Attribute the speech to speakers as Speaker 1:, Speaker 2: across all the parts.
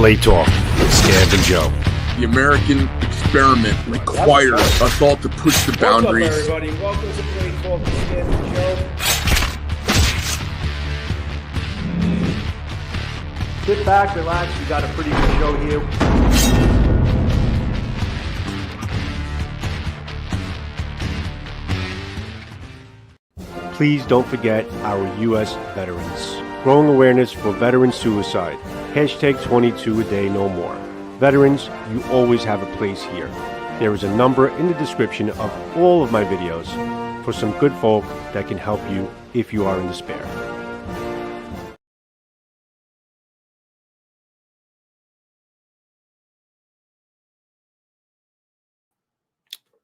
Speaker 1: Blade Talk with Scab and Joe.
Speaker 2: The American experiment requires us all to push the boundaries.
Speaker 3: What's up, everybody? Welcome to Blade Talk with Scab and Joe. Sit back, relax. We got a pretty good show here. Please don't forget our U.S. veterans. Growing awareness for veteran suicide. Hashtag 22 a day, no more. Veterans, you always have a place here. There is a number in the description of all of my videos for some good folk that can help you if you are in despair.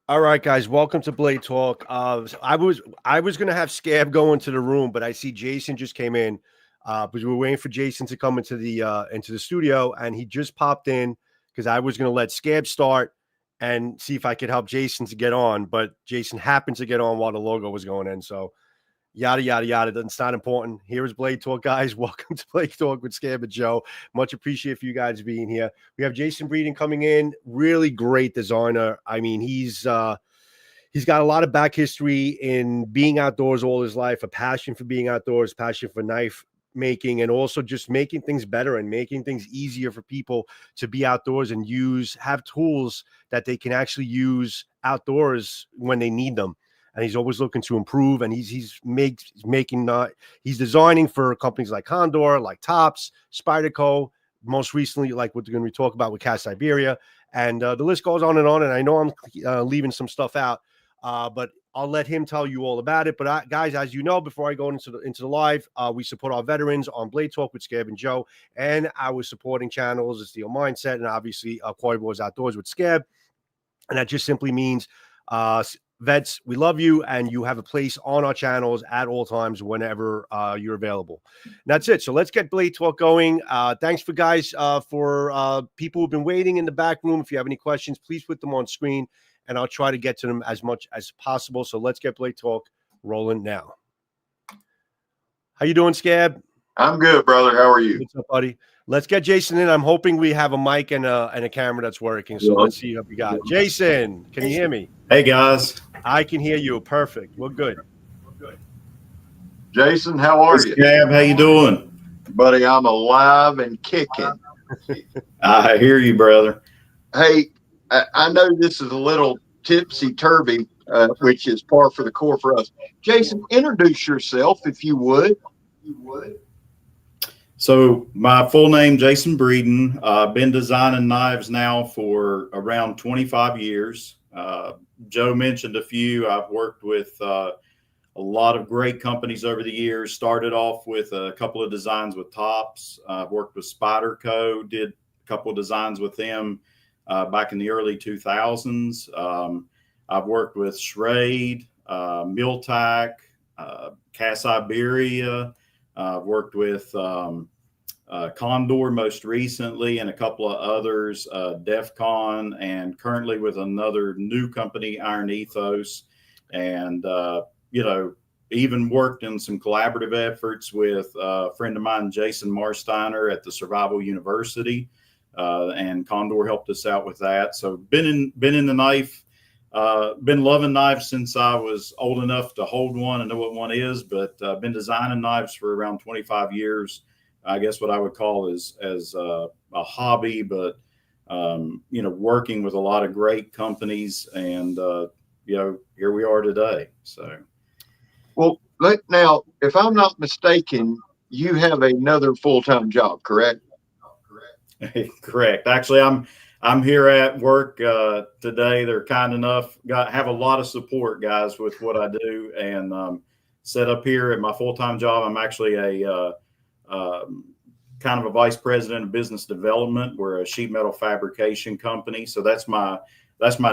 Speaker 3: All right, guys, welcome to Blade Talk. I was going to have Scab go into the room, but I see Jason just came in because we're waiting for Jason to come into the studio, and he just popped in because I was going to let Scab start and see if I could help Jason to get on, but Jason happened to get on while the logo was going in, so yada, yada, yada. It's not important. Here is Blade Talk, guys. Welcome to Blade Talk with Scab and Joe. Much appreciate for you guys being here. We have Jason Breeden coming in. Really great designer. I mean, he's got a lot of back history in being outdoors all his life, a passion for being outdoors, passion for knife making, and also just making things better and making things easier for people to be outdoors and have tools that they can actually use outdoors when they need them. And he's always looking to improve, and he's designing for companies like Condor, like Tops, Spyderco, most recently, like what we're going to talk about with CAS Iberia, and the list goes on. And I know I'm leaving some stuff out, but I'll let him tell you all about it. But guys, as you know, before I go into the live, we support our veterans on Blade Talk with Scab and Joe, and our supporting channels is Steel Mindset, and obviously Koi Boys Outdoors with Scab, and that just simply means vets, we love you, and you have a place on our channels at all times whenever you're available. And that's it. So let's get Blade Talk going. Thanks for people who've been waiting in the back room. If you have any questions, please put them on screen, and I'll try to get to them as much as possible. So let's get Blade Talk rolling now. How you doing, Scab?
Speaker 4: I'm good, brother. How are you?
Speaker 1: What's up, buddy? Let's get Jason in. I'm hoping we have a mic and a camera that's working. So let's see what we got. Jason, can you hear me?
Speaker 5: Hey, guys.
Speaker 1: I can hear you. Perfect. We're good.
Speaker 4: Jason, how are you?
Speaker 5: Scab, how you doing?
Speaker 4: Buddy, I'm alive and kicking.
Speaker 5: I hear you, brother.
Speaker 4: Hey, I know this is a little tipsy-turvy, which is par for the course for us. Jason, introduce yourself, if you would.
Speaker 5: So my full name, Jason Breeden. I've been designing knives now for around 25 years. Joe mentioned a few. I've worked with a lot of great companies over the years. Started off with a couple of designs with Tops. I've worked with Spyderco, did a couple of designs with them back in the early 2000s. I've worked with Schrade, Miltac, CAS Iberia. I've worked with Condor most recently, and a couple of others, DEFCON, and currently with another new company, Iron Ethos, and even worked in some collaborative efforts with a friend of mine, Jason Marsteiner, at the Survival University, and Condor helped us out with that. So been in the knife, been loving knives since I was old enough to hold one and know what one is, but been designing knives for around 25 years. I guess what I would call as a hobby, but working with a lot of great companies, and here we are today. So,
Speaker 4: well, now, if I'm not mistaken, you have another full-time job, correct?
Speaker 5: Correct. Actually, I'm here at work today. They're kind enough, have a lot of support, guys, with what I do, and set up here at my full-time job. I'm actually a kind of a vice president of business development. We're a sheet metal fabrication company, so that's my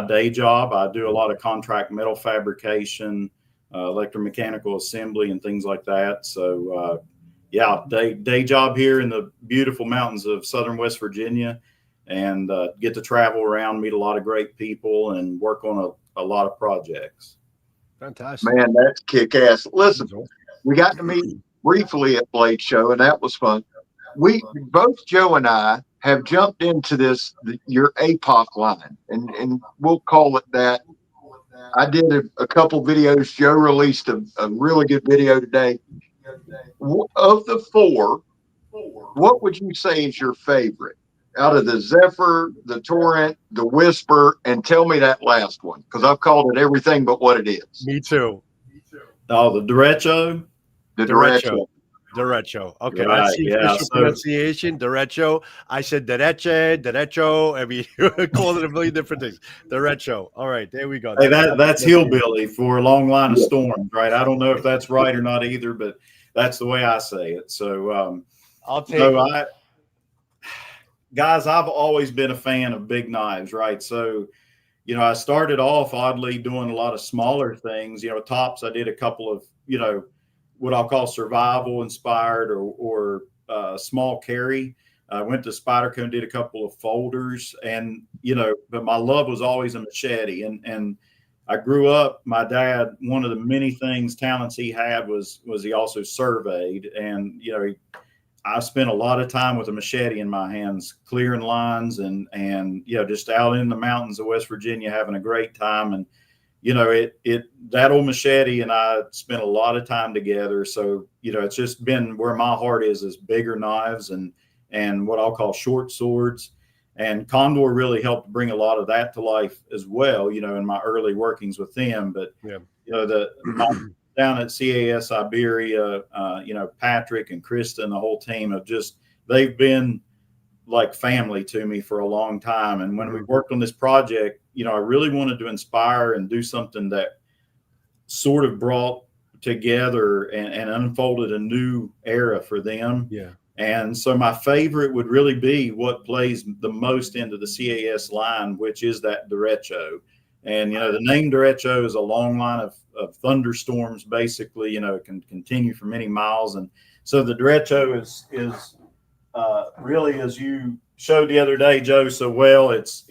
Speaker 5: day job. I do a lot of contract metal fabrication, electromechanical assembly, and things like that. So day job here in the beautiful mountains of southern West Virginia, and get to travel around, meet a lot of great people, and work on a lot of projects.
Speaker 1: Fantastic,
Speaker 4: man. That's kick-ass. Listen, we got to meet briefly at Blade Show, and that was fun. Both Joe and I have jumped into your Apoc line, and we'll call it that. I did a couple videos. Joe released a really good video today. Of the four, what would you say is your favorite out of the Zephyr, the Torrent, the Whisper, and tell me that last one, because I've called it everything but what it is.
Speaker 1: Me too.
Speaker 5: Oh, the derecho.
Speaker 4: The
Speaker 1: Derecho. Derecho. Okay,
Speaker 5: Right,
Speaker 1: that's the
Speaker 5: yeah,
Speaker 1: official pronunciation. Derecho. I said derecho. I mean, you called it a million different things. Derecho. All right, there we go.
Speaker 5: Hey, that's hillbilly for a long line of storms, right? I don't know if that's right or not either, but that's the way I say it. So
Speaker 1: I'll take it.
Speaker 5: Guys, I've always been a fan of big knives, right? So, you know, I started off oddly doing a lot of smaller things. You know, tops, I did a couple of, you know, what I'll call survival inspired or small carry. I went to Spyderco and did a couple of folders, and, you know, but my love was always a machete. And I grew up, my dad, one of the many talents he had was he also surveyed. And, you know, I spent a lot of time with a machete in my hands, clearing lines and, you know, just out in the mountains of West Virginia, having a great time. And, you know, that old machete and I spent a lot of time together. So, you know, it's just been where my heart is bigger knives and what I'll call short swords. And Condor really helped bring a lot of that to life as well, you know, in my early workings with them. But,
Speaker 1: yeah,
Speaker 5: you know, down at CAS Iberia, you know, Patrick and Krista and the whole team they've been like family to me for a long time. And when we worked on this project, you know, I really wanted to inspire and do something that sort of brought together and unfolded a new era for them.
Speaker 1: Yeah.
Speaker 5: And so my favorite would really be what plays the most into the CAS line, which is that derecho. And, you know, the name derecho is a long line of thunderstorms, basically, you know, it can continue for many miles. And so the derecho is really, as you showed the other day, Joe, so well, it's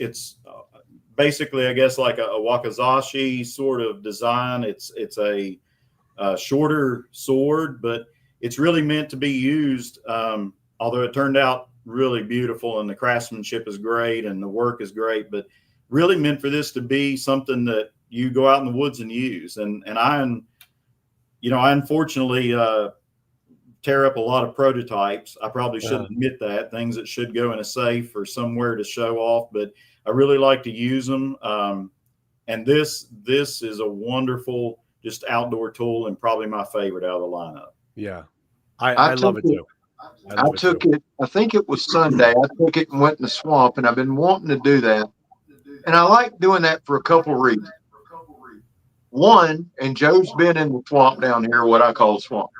Speaker 5: basically, I guess, like a wakizashi sort of design. It's a shorter sword, but it's really meant to be used, although it turned out really beautiful and the craftsmanship is great and the work is great, but really meant for this to be something that you go out in the woods and use. And I unfortunately tear up a lot of prototypes. I probably shouldn't admit that, things that should go in a safe or somewhere to show off, but I really like to use them. And this is a wonderful, just outdoor tool and probably my favorite out of the lineup.
Speaker 1: Yeah. I love it too.
Speaker 4: I took it, I think it was Sunday. I took it and went in the swamp, and I've been wanting to do that. And I like doing that for a couple of reasons. One, and Joe's been in the swamp down here, what I call swamp.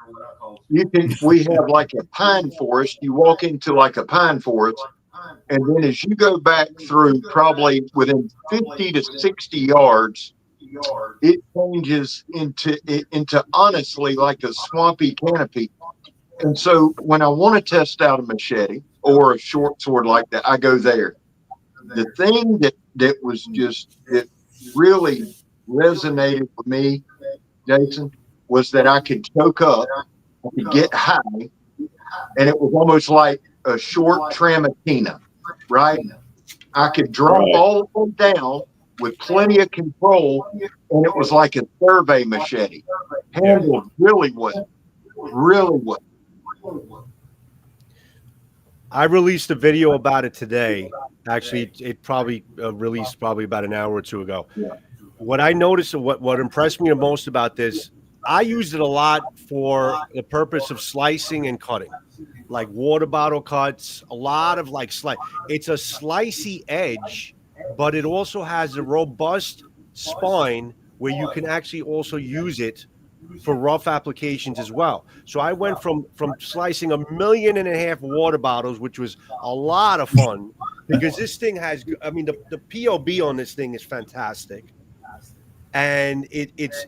Speaker 4: We have like a pine forest. You walk into like a pine forest, and then as you go back through probably within 50 to 60 yards, it changes into honestly like a swampy canopy. And so when I want to test out a machete or a short sword like that, I go there. The thing that really resonated with me, Jason, was that I could choke up, I could get high, and it was almost like a short Tramontina, right? I could drop all the way down with plenty of control, and it was like a survey machete. Handled really well, really well.
Speaker 1: I released a video about it today. Actually, it probably released probably about an hour or two ago. What I noticed, what impressed me the most about this, I used it a lot for the purpose of slicing and cutting, like water bottle cuts, a lot of like slice. It's a slicey edge, but it also has a robust spine where you can actually also use it for rough applications as well. So I went from slicing 1.5 million water bottles, which was a lot of fun, because this thing has, I mean, the POB on this thing is fantastic. And it's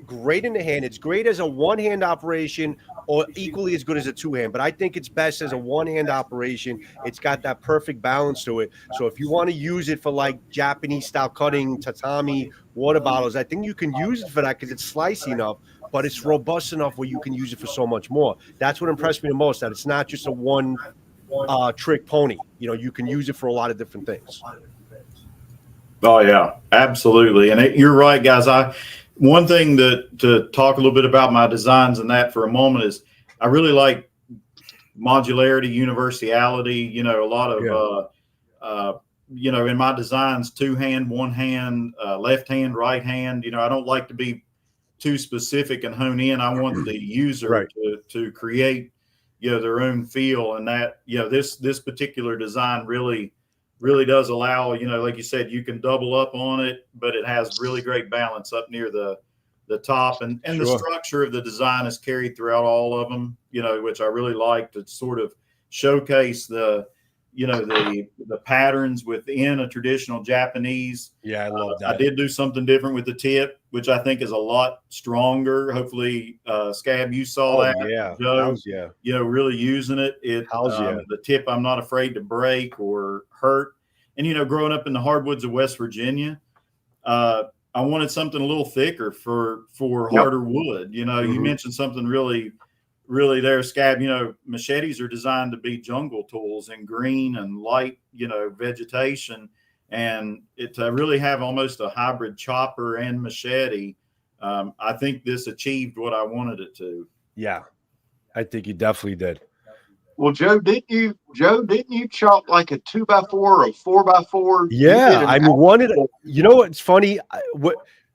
Speaker 1: great in the hand. It's great as a one-hand operation, or equally as good as a two-hand. But I think it's best as a one-hand operation. It's got that perfect balance to it. So if you want to use it for like Japanese-style cutting, tatami, water bottles, I think you can use it for that because it's slicey enough, but it's robust enough where you can use it for so much more. That's what impressed me the most, that it's not just a one trick pony. You know, you can use it for a lot of different things.
Speaker 5: Oh yeah, absolutely. And you're right, guys. One thing to talk a little bit about my designs and that for a moment is I really like modularity, universality. You know, a lot of you know, in my designs, 2-hand, 1-hand, left hand, right hand. You know, I don't like to be too specific and hone in. I want the user to create, you know, their own feel, and that, you know, this particular design really does allow, you know, like you said, you can double up on it, but it has really great balance up near the top, and the structure of the design is carried throughout all of them, you know, which I really like to sort of showcase the, you know, the patterns within a traditional Japanese.
Speaker 1: Yeah, I love that.
Speaker 5: I did do something different with the tip, which I think is a lot stronger. Hopefully, Scab, you saw that.
Speaker 1: Yeah,
Speaker 5: Joe, you know, really using it. The tip I'm not afraid to break or hurt. And, you know, growing up in the hardwoods of West Virginia, I wanted something a little thicker for harder wood. You know, you mentioned something really there, Scab. You know, machetes are designed to be jungle tools in green and light, you know, vegetation, and to really have almost a hybrid chopper and machete. I think this achieved what I wanted it to.
Speaker 1: Yeah, I think you definitely did.
Speaker 4: Well, Joe, didn't you chop like a 2x4 or a 4x4?
Speaker 1: Yeah, I mean, you know what's funny?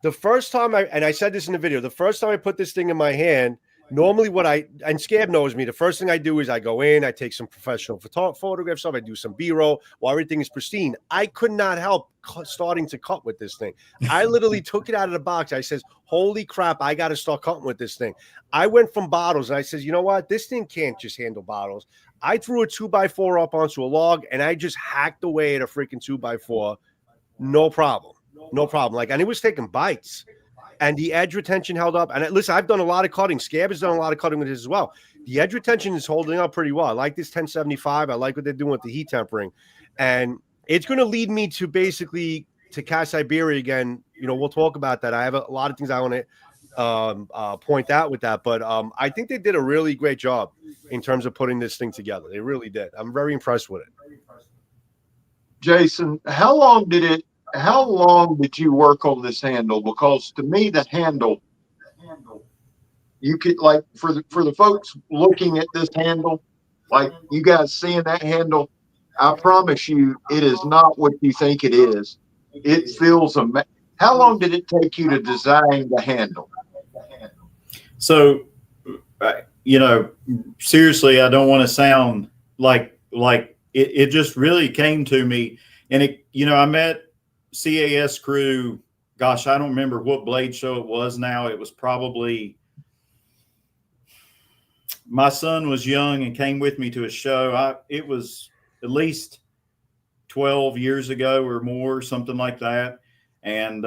Speaker 1: The first time I said this in the video, the first time I put this thing in my hand, normally and Scab knows me, the first thing I do is I go in, I take some professional photographs of, I do some B-roll while everything is pristine. I could not help starting to cut with this thing. I literally took it out of the box. I says, holy crap, I got to start cutting with this thing. I went from bottles and I says, you know what? This thing can't just handle bottles. I threw a 2x4 up onto a log and I just hacked away at a freaking 2x4. No problem. No problem. Like, and it was taking bites. And the edge retention held up. And listen, I've done a lot of cutting. Scab has done a lot of cutting with this as well. The edge retention is holding up pretty well. I like this 1075. I like what they're doing with the heat tempering. And it's going to lead me to basically to CAS Iberia again. You know, we'll talk about that. I have a lot of things I want to point out with that. But I think they did a really great job in terms of putting this thing together. They really did. I'm very impressed with it.
Speaker 4: Jason, how long did you work on this handle? Because to me, the handle, you could, like, for the folks looking at this handle, like you guys seeing that handle, I promise you, it is not what you think it is. It feels amazing. How long did it take you to design the handle?
Speaker 5: So, you know, seriously, I don't want to sound like it just really came to me, and it, you know, I met CAS crew, gosh, I don't remember what blade show it was now. It was probably, my son was young and came with me to a show. It was at least 12 years ago or more, something like that. And,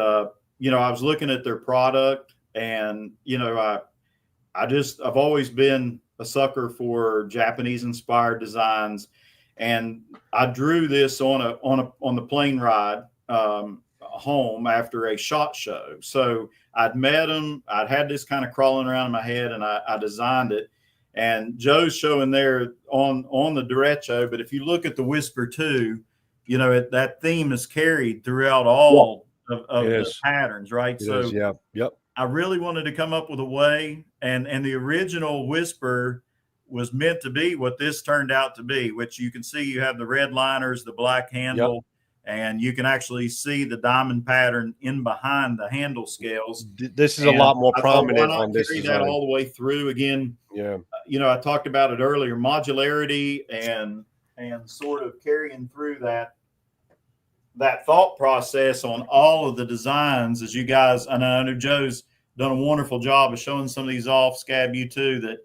Speaker 5: you know, I was looking at their product, and, you know, I've always been a sucker for Japanese inspired designs. And I drew this on the plane ride home after a SHOT Show. So I'd met him, I'd had this kind of crawling around in my head, and I designed it. And Joe's showing there on the derecho, but if you look at the Whisper 2, you know, that theme is carried throughout all of the patterns, right? I really wanted to come up with a way, and the original Whisper was meant to be what this turned out to be, which you can see you have the red liners, the black handle, and you can actually see the diamond pattern in behind the handle scales.
Speaker 1: This is a lot more prominent on this
Speaker 5: design. That all the way through again.
Speaker 1: Yeah.
Speaker 5: You know, I talked about it earlier, modularity and sort of carrying through that thought process on all of the designs, as you guys, and I know Joe's done a wonderful job of showing some of these off, Scab, you too, that,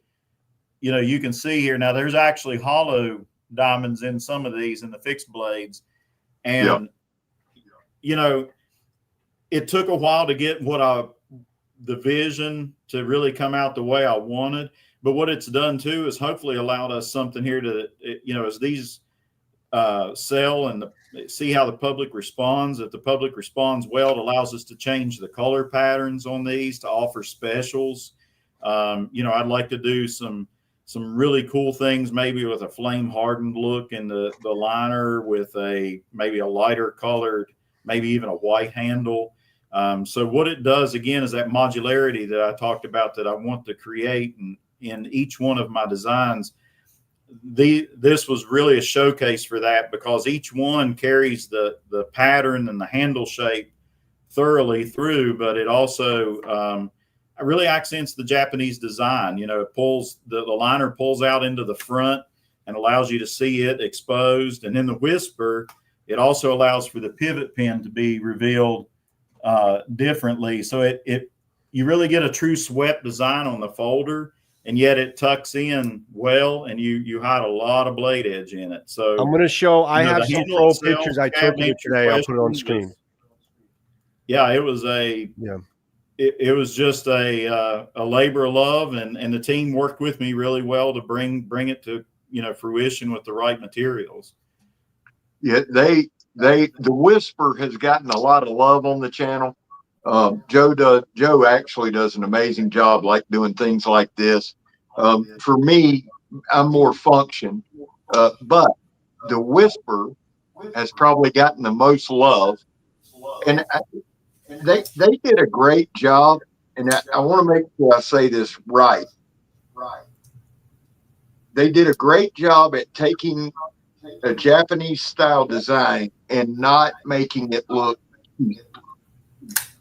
Speaker 5: you know, you can see here. Now there's actually hollow diamonds in some of these in the fixed blades. And, you know, it took a while to get the vision to really come out the way I wanted. But what it's done too is hopefully allowed us something here to, you know, as these sell and see how the public responds. If the public responds well, it allows us to change the color patterns on these to offer specials. You know, I'd like to do some some really cool things, maybe with a flame hardened look in the liner, with maybe a lighter colored, maybe even a white handle. So what it does again is that modularity that I talked about that I want to create in each one of my designs. This was really a showcase for that, because each one carries the pattern and the handle shape thoroughly through, but it also really accents the Japanese design. You know, it pulls the liner pulls out into the front and allows you to see it exposed. And in the whisper, it also allows for the pivot pin to be revealed differently. So you really get a true swept design on the folder, and yet it tucks in well, and you hide a lot of blade edge in it. So
Speaker 3: I'm going to show, I have some
Speaker 5: handle
Speaker 3: pro
Speaker 5: itself,
Speaker 3: pictures I
Speaker 5: Scab,
Speaker 3: took of it
Speaker 5: answer your
Speaker 3: today. I'll put it on
Speaker 5: question,
Speaker 3: screen.
Speaker 5: Yeah, it was it was just a labor of love, and the team worked with me really well to bring it to, you know, fruition with the right materials.
Speaker 4: Yeah, the whisper has gotten a lot of love on the channel. Joe actually does an amazing job, like doing things like this. For me, I'm more function, but the whisper has probably gotten the most love, and they did a great job. And I want to make sure I say this right. They did a great job at taking a Japanese style design and not making it look cheap.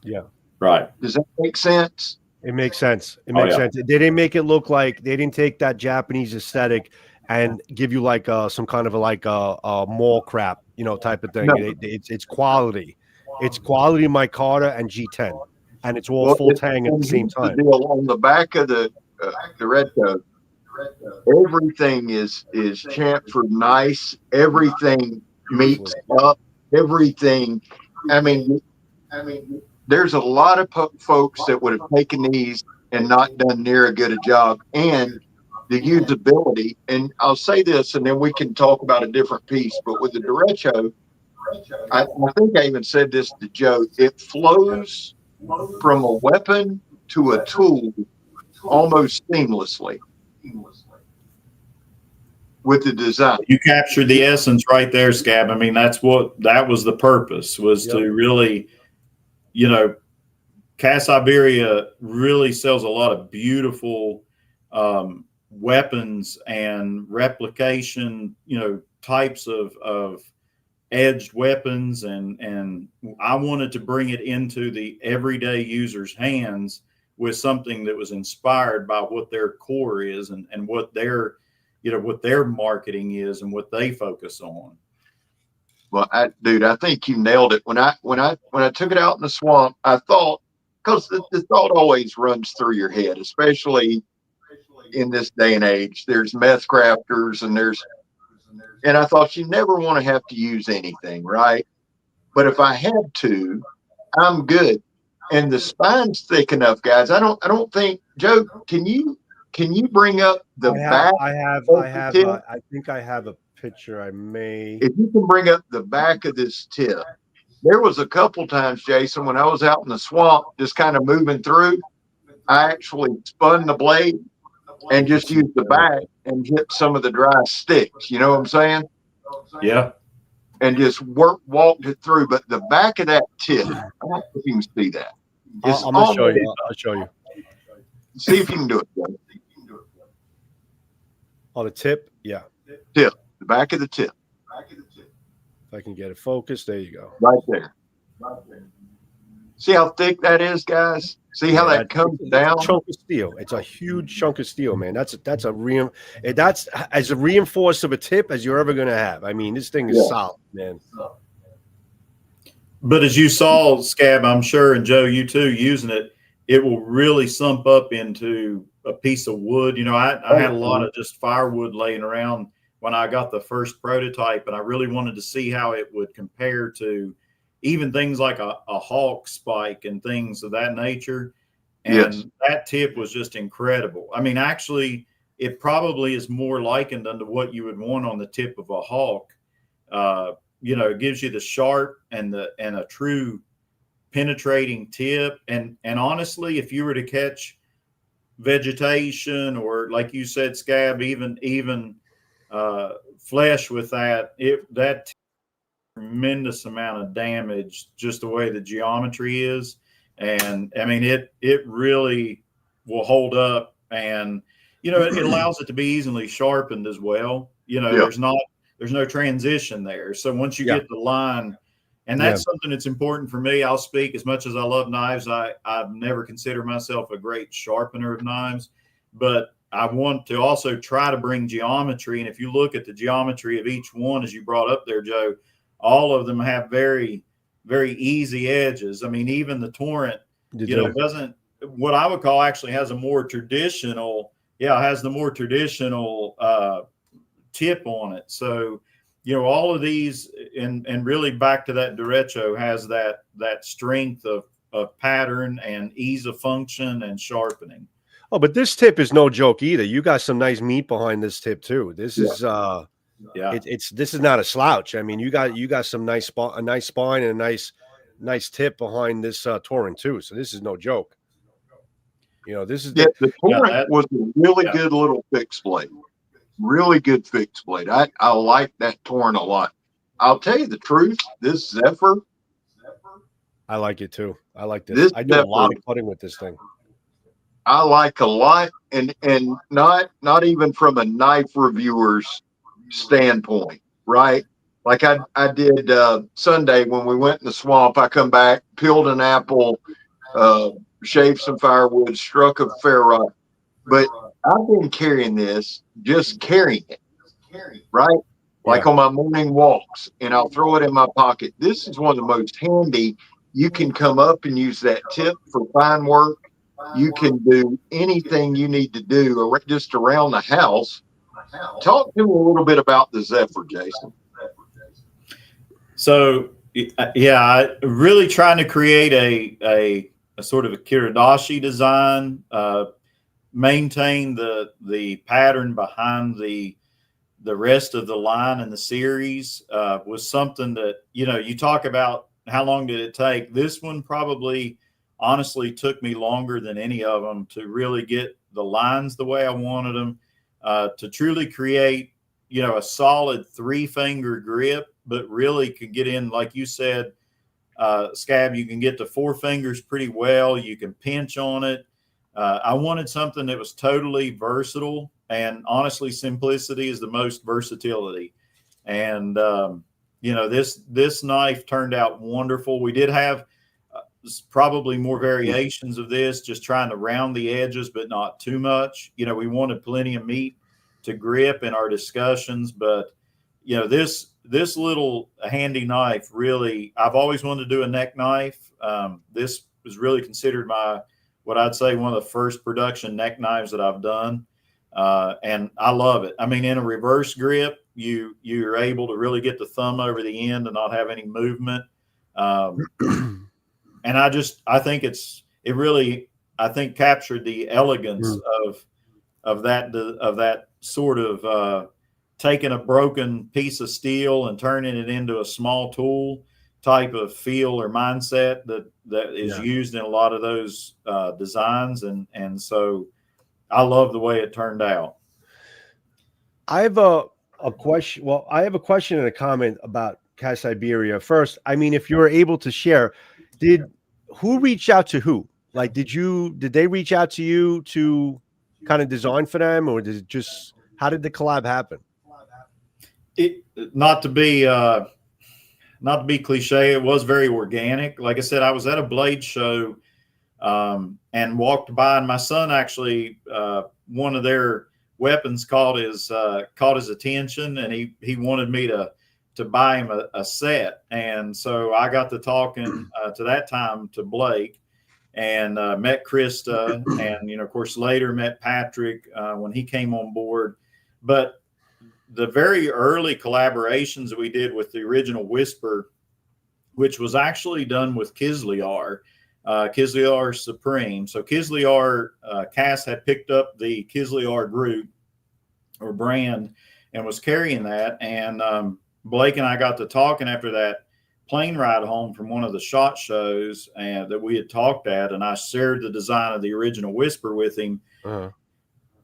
Speaker 3: Yeah.
Speaker 5: Right.
Speaker 4: Does that make sense?
Speaker 3: It makes sense. It makes sense. They didn't make it look like, they didn't take that Japanese aesthetic and give you like some kind of a mall crap, you know, type of thing.
Speaker 4: No.
Speaker 3: It's quality. It's quality micarta and G10, and it's all full tang at the same time.
Speaker 4: The deal on the back of the red coat, everything is chamfered nice. Everything meets up. Everything. I mean, there's a lot of folks that would have taken these and not done near a good a job. And the usability, and I'll say this, and then we can talk about a different piece. But with the derecho, I think I even said this to Joe. It flows from a weapon to a tool almost seamlessly with the design.
Speaker 5: You captured the essence right there, Scab. I mean, that was the purpose, was to really, you know, CAS Iberia really sells a lot of beautiful weapons and replication, you know, types of edged weapons, and I wanted to bring it into the everyday user's hands with something that was inspired by what their core is and what their, you know, what their marketing is and what they focus on.
Speaker 4: Well, dude, I think you nailed it. When I took it out in the swamp, I thought, because the thought always runs through your head, especially in this day and age. There's meth crafters, and I thought you never want to have to use anything, right? But if I had to, I'm good. And the spine's thick enough, guys. I don't think, Joe, can you bring up the back?
Speaker 3: I think I have a picture. I may.
Speaker 4: If you can bring up the back of this tip. There was a couple times, Jason, when I was out in the swamp, just kind of moving through, I actually spun the blade and just used the back and hit some of the dry sticks. You know what I'm saying?
Speaker 5: Yeah.
Speaker 4: And just walked it through. But the back of that tip, I don't know if you can see that.
Speaker 3: I'm going to show you. I'll show you.
Speaker 4: See if you can do it, Joe.
Speaker 3: Oh, the tip? Yeah.
Speaker 4: Tip. The back of the tip.
Speaker 3: If I can get it focused, there you go.
Speaker 4: Right there. See how thick that is, guys? See how that comes down?
Speaker 3: It's a chunk of steel. It's a huge chunk of steel, man. That's as reinforced of a tip as you're ever going to have. I mean, this thing is solid, man.
Speaker 5: But as you saw, Scab, I'm sure, and Joe, you too, using it, it will really sump up into a piece of wood. You know, I had a lot of just firewood laying around when I got the first prototype, and I really wanted to see how it would compare to even things like a hawk spike and things of that nature. And that tip was just incredible. I mean, actually, it probably is more likened unto what you would want on the tip of a hawk. You know, it gives you the sharp and a true penetrating tip. And honestly, if you were to catch vegetation or, like you said, Scab, even flesh with that tremendous amount of damage just the way the geometry is. And I mean, it really will hold up, and it allows it to be easily sharpened as well. There's no transition there. So once you get the line, and that's something that's important for me. I'll speak, as much as I love knives, I've never considered myself a great sharpener of knives, but I want to also try to bring geometry. And if you look at the geometry of each one, as you brought up there, Joe, all of them have very, very easy edges. I mean, even the Torrent, doesn't, what I would call, actually has a more traditional, has the more traditional tip on it. So, all of these, and really back to that derecho, has that strength of pattern and ease of function and sharpening.
Speaker 1: Oh, but this tip is no joke either. You got some nice meat behind this tip too. This is this is not a slouch. I mean, you got some a nice spine and a nice tip behind this Torrent too. So this is no joke. This is
Speaker 4: the Torrent was a really good little fixed blade. Really good fixed blade. I like that Torrent a lot. I'll tell you the truth. This Zephyr,
Speaker 1: I like it too. I like this. I do a lot of putting with this thing.
Speaker 4: I like a lot, and not even from a knife reviewer's standpoint, right? Like I did Sunday when we went in the swamp. I come back, peeled an apple, shaved some firewood, struck a ferrite, but I've been carrying this, just carrying it, right? Like on my morning walks, and I'll throw it in my pocket. This is one of the most handy. You can come up and use that tip for fine work. You can do anything you need to do just around the house. Talk to me a little bit about the Zephyr, Jason.
Speaker 5: So, really trying to create a sort of a Kiridashi design, maintain the pattern behind the rest of the line in the series, was something that, you talk about how long did it take. This one probably honestly took me longer than any of them to really get the lines the way I wanted them, to truly create, a solid 3-finger grip, but really could get in, like you said, Scab, you can get to 4 fingers pretty well. You can pinch on it. I wanted something that was totally versatile, and honestly, simplicity is the most versatility. And, this knife turned out wonderful. We did have probably more variations of this, just trying to round the edges, but not too much. We wanted plenty of meat to grip in our discussions, but this little handy knife, really, I've always wanted to do a neck knife. This was really considered what I'd say one of the first production neck knives that I've done. And I love it. I mean, in a reverse grip, you're able to really get the thumb over the end and not have any movement. And I think it really captured the elegance of that sort of taking a broken piece of steel and turning it into a small tool type of feel or mindset that is used in a lot of those designs. And so I love the way it turned out.
Speaker 1: I have a question. Well, I have a question and a comment about CAS Iberia. First, I mean, if you're able to share, who reached out to who? Like, did they reach out to you to kind of design for them, or how did the collab happen?
Speaker 5: Not to be cliche, it was very organic. Like I said, I was at a blade show and walked by, and my son actually, one of their weapons caught his attention, and he wanted me to buy him a set. And so I got to talking to that time to Blake, and met Krista, and of course later met Patrick when he came on board. But the very early collaborations that we did with the original Whisper, which was actually done with Kislyar Supreme. So Kislyar, CAS had picked up the Kislyar group or brand and was carrying that. And Blake and I got to talking after that plane ride home from one of the SHOT shows that we had talked at, and I shared the design of the original Whisper with him.
Speaker 3: Uh-huh.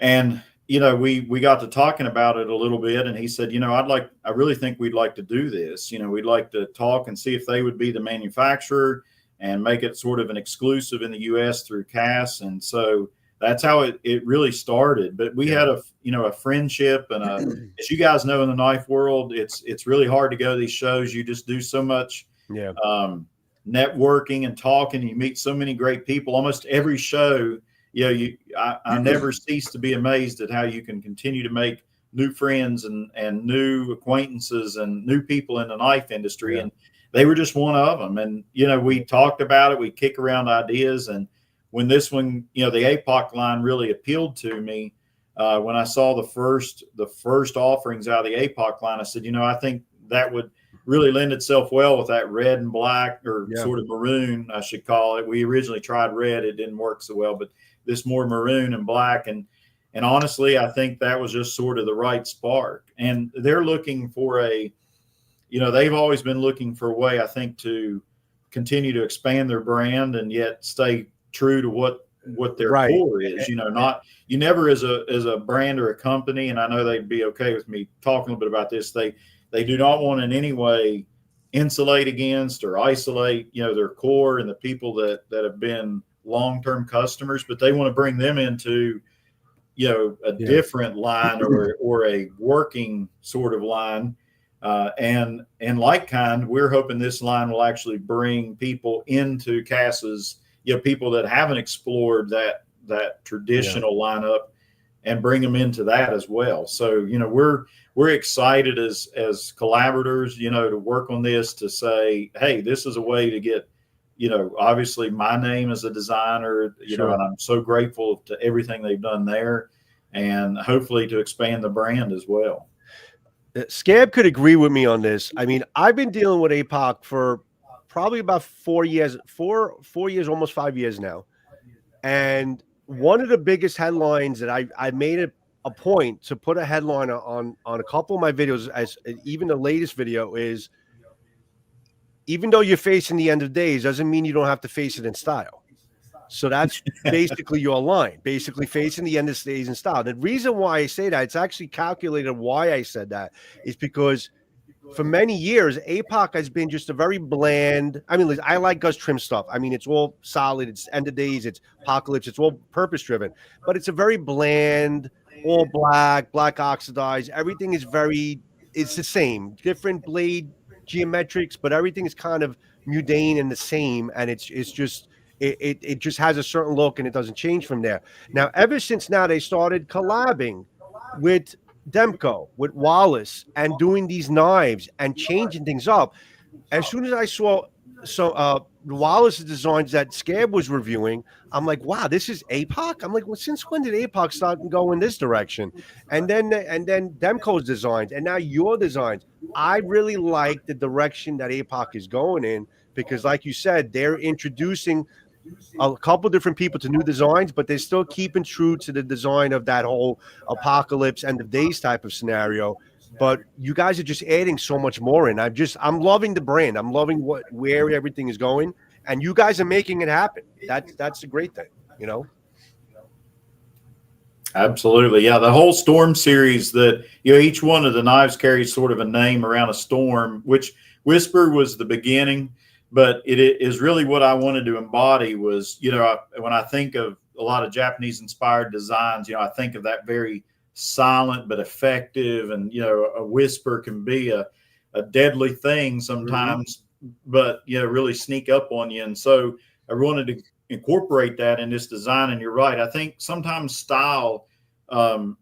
Speaker 5: And, you know, we got to talking about it a little bit, and he said, you know, I really think we'd like to do this. You know, we'd like to talk and see if they would be the manufacturer and make it sort of an exclusive in the US through CAS. And so that's how it really started. But we had a friendship, and as you guys know, in the knife world, it's really hard to go to these shows. You just do so much networking and talking. You meet so many great people. Almost every show, I never cease to be amazed at how you can continue to make new friends and new acquaintances and new people in the knife industry. And they were just one of them. And, you know, we talked about it, we kick around ideas. And when this one, you know, the Apoc line really appealed to me, when I saw the first offerings out of the Apoc line, I said, you know, I think that would really lend itself well with that red and black, or sort of maroon, I should call it. We originally tried red. It didn't work so well, but this more maroon and black. And honestly, I think that was just sort of the right spark. And they're looking for they've always been looking for a way, I think, to continue to expand their brand and yet stay true to what their core is. You know, you never as a brand or a company, and I know they'd be okay with me talking a little bit about this, they do not want in any way insulate against or isolate, you know, their core and the people that have been long-term customers, but they want to bring them into, you know, a different line or a working sort of line. And like kind, we're hoping this line will actually bring people into CAS's, you know, people that haven't explored that traditional lineup, and bring them into that as well. So, you know, we're excited as collaborators, you know, to work on this, to say, hey, this is a way to get, you know, obviously my name as a designer, you know, and I'm so grateful to everything they've done there, and hopefully to expand the brand as well.
Speaker 3: Scab could agree with me on this. I mean, I've been dealing with Apoc for probably about 4 years, almost 5 years now. And one of the biggest headlines that I made it a point to put a headline on a couple of my videos, as even the latest video, is even though you're facing the end of days doesn't mean you don't have to face it in style. So that's basically your line, basically facing the end of days in style. The reason why I say that, it's actually calculated why I said that, is because for many years, Apoc has been just a very bland. I mean, I like Gus trim stuff. I mean, it's all solid. It's end of days. It's apocalypse. It's all purpose driven, but it's a very bland, all black oxidized. Everything is it's the same, different blade geometrics, but everything is kind of mundane and the same. And it just has a certain look, and it doesn't change from there. Now, ever since now, they started collabing with Demko, with Wallace, and doing these knives and changing things up. As soon as I saw Wallace's designs that Scab was reviewing, I'm like, wow, this is Apoc. I'm like, well, since when did Apoc start to go in this direction? And then Demko's designs, and now your designs. I really like the direction that Apoc is going in, because, like you said, they're introducing a couple different people to new designs, but they're still keeping true to the design of that whole apocalypse, end of days type of scenario. But you guys are just adding so much more in. I'm loving the brand. I'm loving where everything is going, and you guys are making it happen. That's a great thing, you know.
Speaker 5: Absolutely. Yeah. The whole Storm series, that, you know, each one of the knives carries sort of a name around a storm, which Whisper was the beginning. But it is really what I wanted to embody was, you know, when I think of a lot of Japanese inspired designs, you know, I think of that very silent but effective, and, you know, a whisper can be a deadly thing sometimes, but, you know, really sneak up on you. And so I wanted to incorporate that in this design. And you're right. I think sometimes style I'm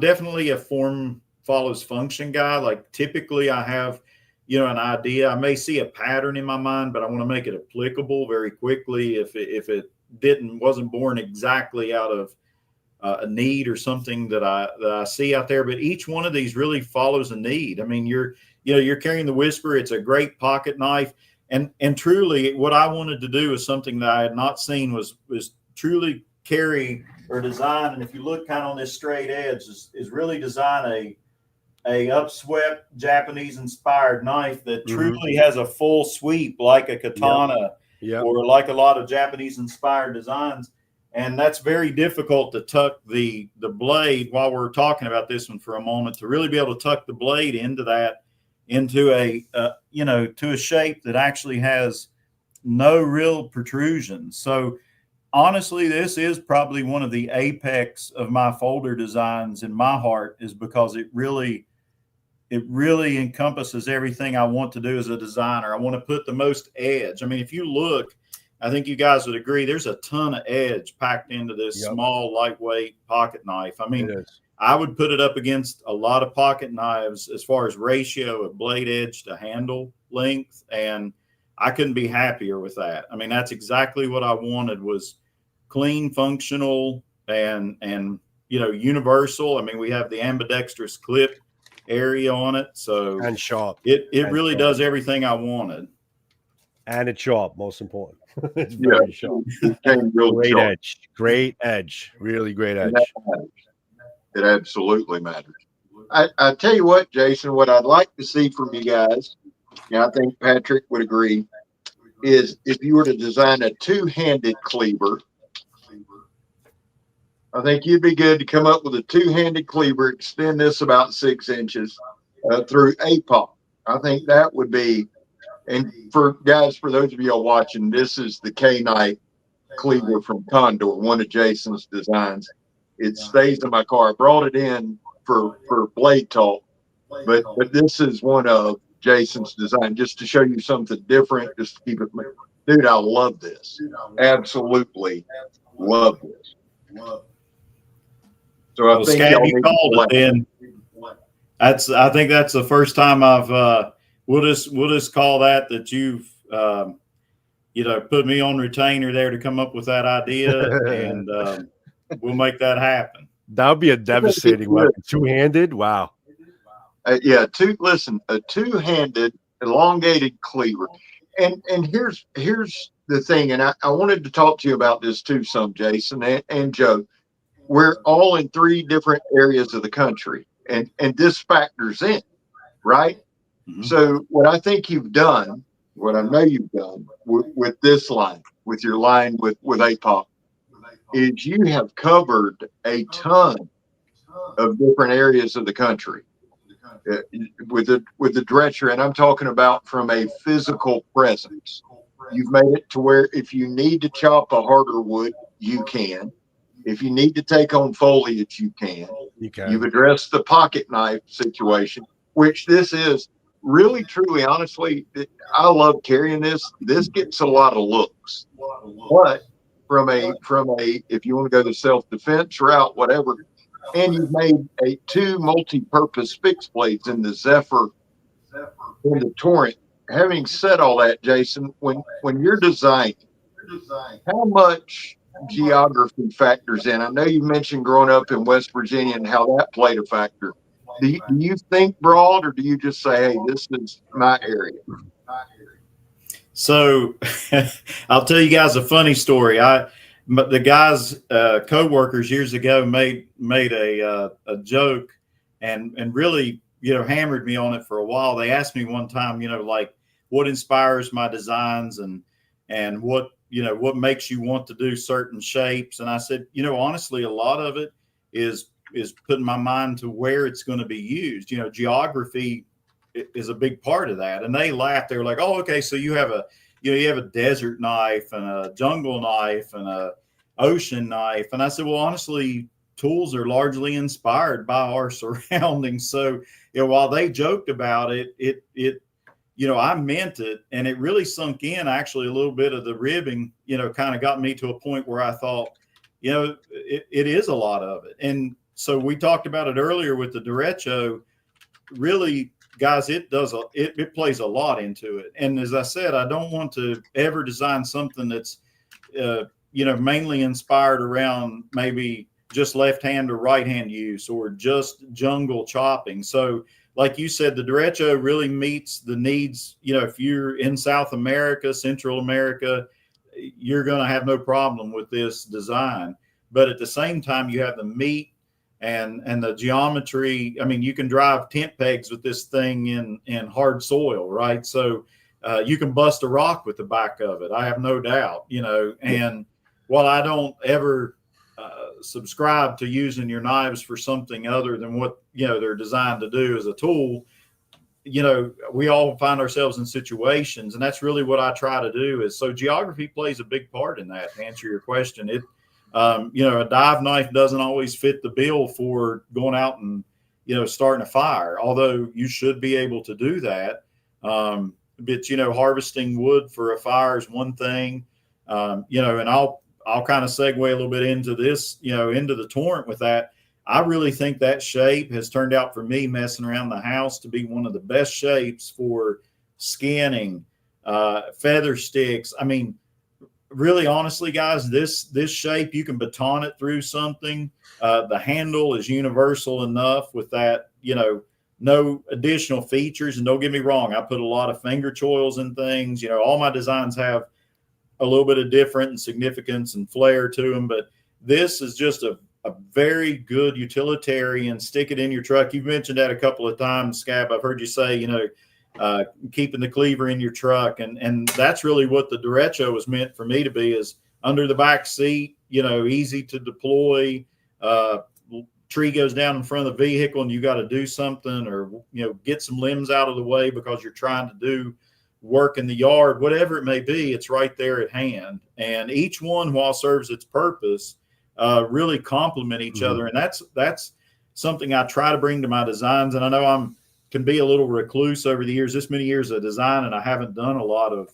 Speaker 5: definitely a form follows function guy. Like, typically I have, you know, an idea. I may see a pattern in my mind, but I want to make it applicable very quickly. If it wasn't born exactly out of a need or something that I see out there, but each one of these really follows a need. I mean, you're carrying the Whisper. It's a great pocket knife, and truly, what I wanted to do is something that I had not seen was truly carry or design. And if you look kind of on this straight edge, is really design a upswept Japanese inspired knife that truly has a full sweep, like a katana or like a lot of Japanese inspired designs. And that's very difficult to tuck the blade, while we're talking about this one for a moment, to really be able to tuck the blade into a to a shape that actually has no real protrusion. So honestly, this is probably one of the apex of my folder designs in my heart, is because it really encompasses everything I want to do as a designer. I want to put the most edge. I mean, if you look, I think you guys would agree, there's a ton of edge packed into this small, lightweight pocket knife. I mean, I would put it up against a lot of pocket knives as far as ratio of blade edge to handle length, and I couldn't be happier with that. I mean, that's exactly what I wanted, was clean, functional, and universal. I mean, we have the ambidextrous clip area on it, so
Speaker 1: And sharp.
Speaker 5: It really does everything I wanted.
Speaker 1: And it's sharp, most important. It's very sharp.
Speaker 4: It came real
Speaker 1: Great
Speaker 4: sharp.
Speaker 1: edge. Great edge. Really great edge.
Speaker 4: It absolutely matters. I tell you what, Jason, what I'd like to see from you guys, and I think Patrick would agree, is if you were to design a two-handed cleaver, I think you'd be good to come up with a two-handed cleaver, extend this about 6 inches through Apoc. I think that would be, and for those of you all watching, this is the K-Knight cleaver from Condor, one of Jason's designs. It stays in my car. I brought it in for Blade Talk, but this is one of Jason's design, just to show you something different, just to keep it. Dude, I love this. Absolutely love this. So I think
Speaker 5: Scab, you called it then. I think that's the first time I've we'll just call that you've put me on retainer there to come up with that idea, and we'll make that happen.
Speaker 1: That would be a devastating weapon. Two-handed. Wow.
Speaker 4: A two-handed elongated cleaver. And here's the thing, and I wanted to talk to you about this too some, Jason and Joe. We're all in 3 different areas of the country, and this factors in, right? Mm-hmm. So what I think you've done, what I know you've done with this line, with your line with Apoc, is you have covered a ton of different areas of the country with the dresser, and I'm talking about from a physical presence. You've made it to where if you need to chop a harder wood, you can. If you need to take on foliage, you can. You've addressed the pocket knife situation, which this is really, truly, honestly, I love carrying this. This gets a lot of looks, but from a if you want to go the self-defense route, whatever, and you've made 2 multi-purpose fixed blades in the Zephyr and the Torrent. Having said all that, Jason, when you're designing, how much geography factors in? I know you mentioned growing up in West Virginia and how that played a factor. Do you think broad, or do you just say, hey, this is my area?
Speaker 5: So I'll tell you guys a funny story. The guys, co-workers years ago made a joke and really, hammered me on it for a while. They asked me one time, like, what inspires my designs and what makes you want to do certain shapes. And I said, honestly, a lot of it is putting my mind to where it's going to be used. Geography is a big part of that. And they laughed. They were like, oh, okay, so you have a desert knife and a jungle knife and a ocean knife. And I said, well, honestly, tools are largely inspired by our surroundings. So, while they joked about it, I meant it, and it really sunk in. Actually, a little bit of the ribbing, kind of got me to a point where I thought, it is a lot of it. And so we talked about it earlier with the derecho. Really, guys, it plays a lot into it. And as I said, I don't want to ever design something that's, mainly inspired around maybe just left hand or right hand use or just jungle chopping. So like you said, the derecho really meets the needs. If you're in South America, Central America, you're going to have no problem with this design. But at the same time, you have the meat and the geometry. I mean, you can drive tent pegs with this thing in hard soil, right? So you can bust a rock with the back of it. I have no doubt, and while I don't ever subscribe to using your knives for something other than what, they're designed to do as a tool, we all find ourselves in situations, and that's really what I try to do is, so geography plays a big part in that. To answer your question, a dive knife doesn't always fit the bill for going out and, starting a fire, although you should be able to do that. But, harvesting wood for a fire is one thing, and I'll kind of segue a little bit into this, into the torrent with that. I really think that shape has turned out for me messing around the house to be one of the best shapes for skinning, feather sticks. I mean, really honestly, guys, this shape, you can baton it through something. The handle is universal enough with that, no additional features. And don't get me wrong, I put a lot of finger choils and things. All my designs have a little bit of different and significance and flair to them, but this is just a very good utilitarian. Stick it in your truck. You've mentioned that a couple of times, Scab. I've heard you say, keeping the cleaver in your truck, and that's really what the derecho was meant for me to be, is under the back seat, easy to deploy. Tree goes down in front of the vehicle and you got to do something, or get some limbs out of the way because you're trying to do work in the yard, whatever it may be, it's right there at hand. And each one, while serves its purpose, really complement each other. And that's something I try to bring to my designs. And I know can be a little recluse over the years, this many years of design, and I haven't done a lot of,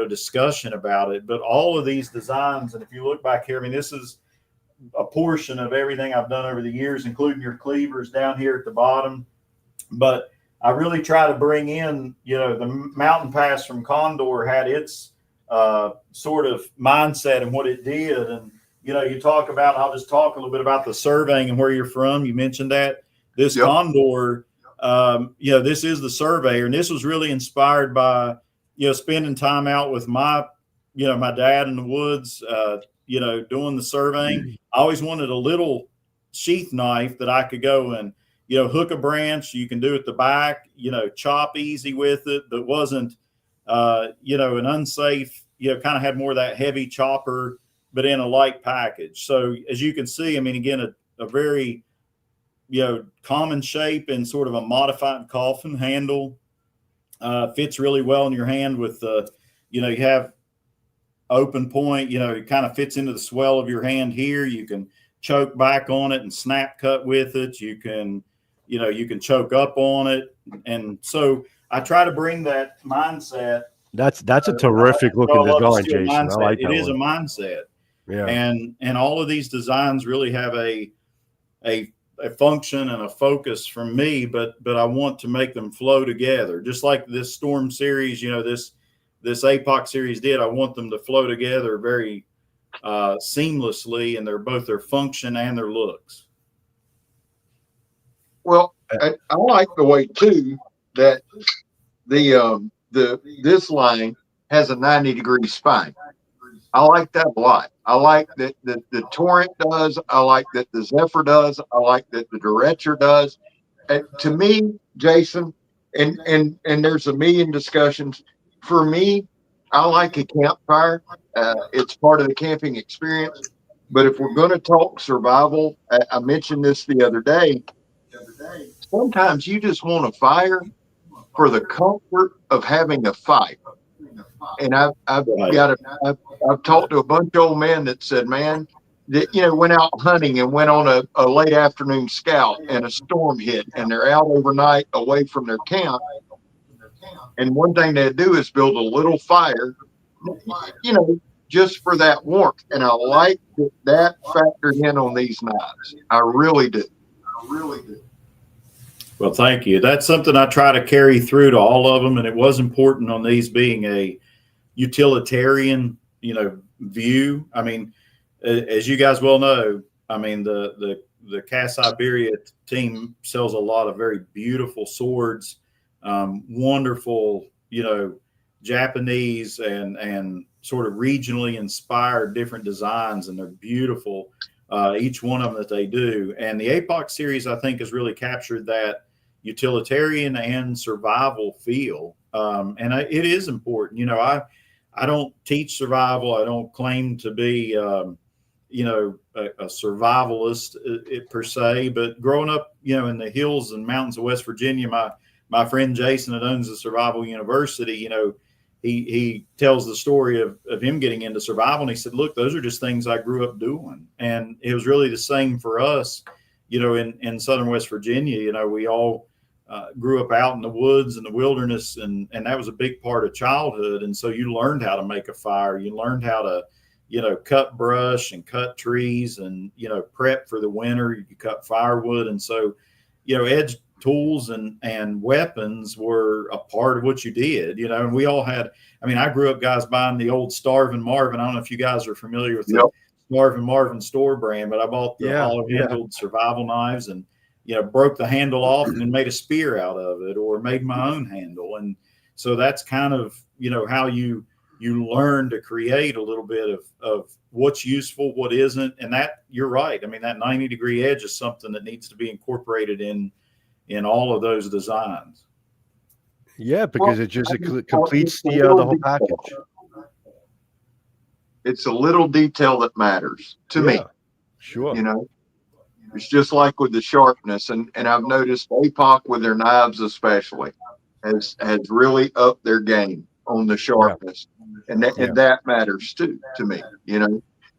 Speaker 5: discussion about it. But all of these designs, and if you look back here, I mean, this is a portion of everything I've done over the years, including your cleavers down here at the bottom. But I really try to bring in, the mountain pass from Condor had its sort of mindset and what it did. And, you talk about, I'll just talk a little bit about the surveying and where you're from. You mentioned that this Condor, this is the surveyor. And this was really inspired by, spending time out with my dad in the woods, doing the surveying. I always wanted a little sheath knife that I could go and, hook a branch. You can do it at the back, chop easy with it, but wasn't, an unsafe, kind of had more of that heavy chopper, but in a light package. So as you can see, I mean, again, a very, common shape and sort of a modified coffin handle, fits really well in your hand with, you have open point, it kind of fits into the swell of your hand here. You can choke back on it and snap cut with it. You can choke up on it. And so I try to bring that mindset.
Speaker 1: That's a terrific looking design, Jason.
Speaker 5: Mindset.
Speaker 1: I like that.
Speaker 5: It is a mindset.
Speaker 1: Yeah.
Speaker 5: And all of these designs really have a function and a focus from me, but I want to make them flow together. Just like this Storm series, this Apoc series did. I want them to flow together very seamlessly, and they're both their function and their looks.
Speaker 4: Well, I like the way too that this line has a 90-degree spine. I like that a lot. I like that the Torrent does. I like that the Zephyr does. I like that the Derecho does. To me, Jason, and there's a million discussions. For me, I like a campfire. It's part of the camping experience. But if we're going to talk survival, I mentioned this the other day. Sometimes you just want a fire for the comfort of having a fire. And I've talked to a bunch of old men that said, man, that went out hunting and went on a late afternoon scout, and a storm hit, and they're out overnight away from their camp. And one thing they do is build a little fire, just for that warmth. And I like that factored in on these knives. I really do.
Speaker 5: Well, thank you. That's something I try to carry through to all of them. And it was important on these being a utilitarian, view. I mean, as you guys well know, I mean, the CAS Iberia team sells a lot of very beautiful swords, wonderful, Japanese and sort of regionally inspired different designs, and they're beautiful, each one of them that they do. And the Apoch series, I think, has really captured that utilitarian and survival feel. And it is important. I don't teach survival. I don't claim to be, a survivalist per se, but growing up, in the hills and mountains of West Virginia, my friend Jason that owns the Survival University, he tells the story of him getting into survival. And he said, look, those are just things I grew up doing. And it was really the same for us, in Southern West Virginia. We all grew up out in the woods and the wilderness, and that was a big part of childhood. And so you learned how to make a fire. You learned how to, cut brush and cut trees and, prep for the winter. You cut firewood. And so, edge tools and weapons were a part of what you did, and we all had, I grew up, guys, buying the old Starvin' Marvin. I don't know if you guys are familiar with the Starvin' Marvin store brand, but I bought the hollow handled survival knives and, broke the handle off and then made a spear out of it, or made my own handle. And so that's kind of, how you learn to create a little bit of what's useful, what isn't. And that, you're right. That 90-degree edge is something that needs to be incorporated in all of those designs.
Speaker 3: Yeah, because it just completes the whole package.
Speaker 4: It's a little detail that matters to me.
Speaker 3: Sure.
Speaker 4: It's just like with the sharpness, and I've noticed Apoc with their knives especially has really upped their game on the sharpness, and that matters too to me.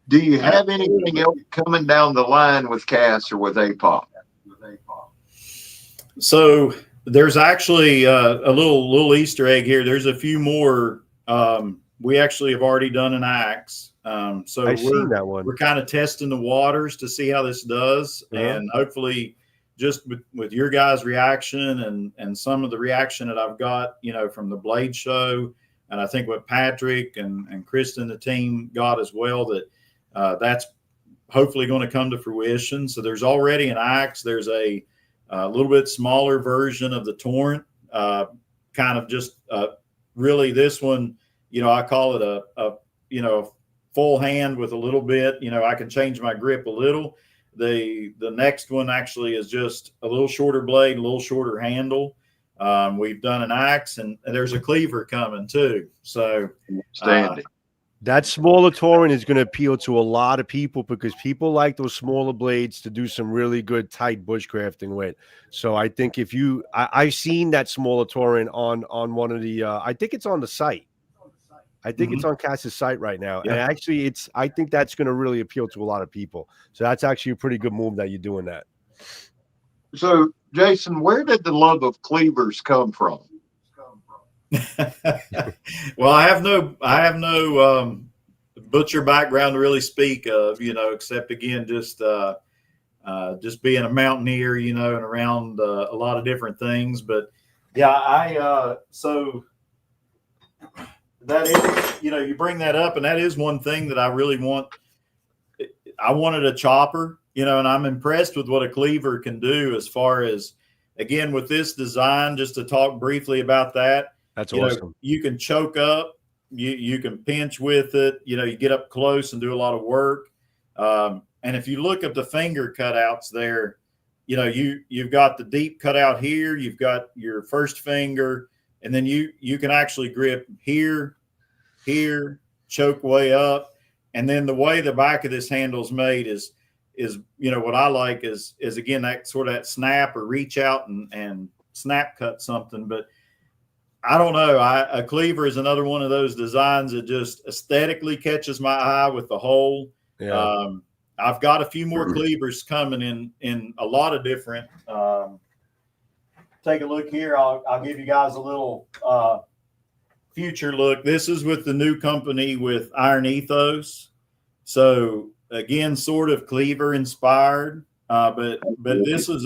Speaker 4: Do you have anything else coming down the line with CAS or with Apoc?
Speaker 5: So there's actually a little Easter egg here. There's a few more. We actually have already done an axe. So
Speaker 3: I've seen that one.
Speaker 5: We're kind of testing the waters to see how this does. And hopefully just with your guys' reaction and some of the reaction that I've got, from the Blade Show, and I think what Patrick and Kristen, the team, got as well, that that's hopefully going to come to fruition. So there's already an axe. There's a little bit smaller version of the Torrent, kind of just really this one, I call it a full hand with a little bit, I can change my grip a little. The next one actually is just a little shorter blade, a little shorter handle. We've done an axe, and there's a cleaver coming too. So
Speaker 3: that smaller Torrent is going to appeal to a lot of people, because people like those smaller blades to do some really good tight bushcrafting with. So I think if I've seen that smaller Torrent on one of the, I think it's on the site. I think it's on CAS's site right now. And actually I think that's going to really appeal to a lot of people. So that's actually a pretty good move that you're doing that.
Speaker 4: So Jason, where did the love of cleavers come from?
Speaker 5: Well, I have no butcher background to really speak of, except again, just being a mountaineer, and around a lot of different things. But so that is, you bring that up, and that is one thing that I really want. I wanted a chopper, and I'm impressed with what a cleaver can do as far as, again, with this design, just to talk briefly about that.
Speaker 3: That's awesome.
Speaker 5: You can choke up, you can pinch with it, you get up close and do a lot of work. And if you look at the finger cutouts there, you've got the deep cutout here, you've got your first finger, and then you can actually grip here, choke way up. And then the way the back of this handle is made is what I like is again, that sort of that snap or reach out and snap cut something. But I don't know. A cleaver is another one of those designs that just aesthetically catches my eye with the hole. Yeah. I've got a few more cleavers coming in a lot of different. Take a look here. I'll give you guys a little future look. This is with the new company with Iron Ethos. So again, sort of cleaver inspired, but this is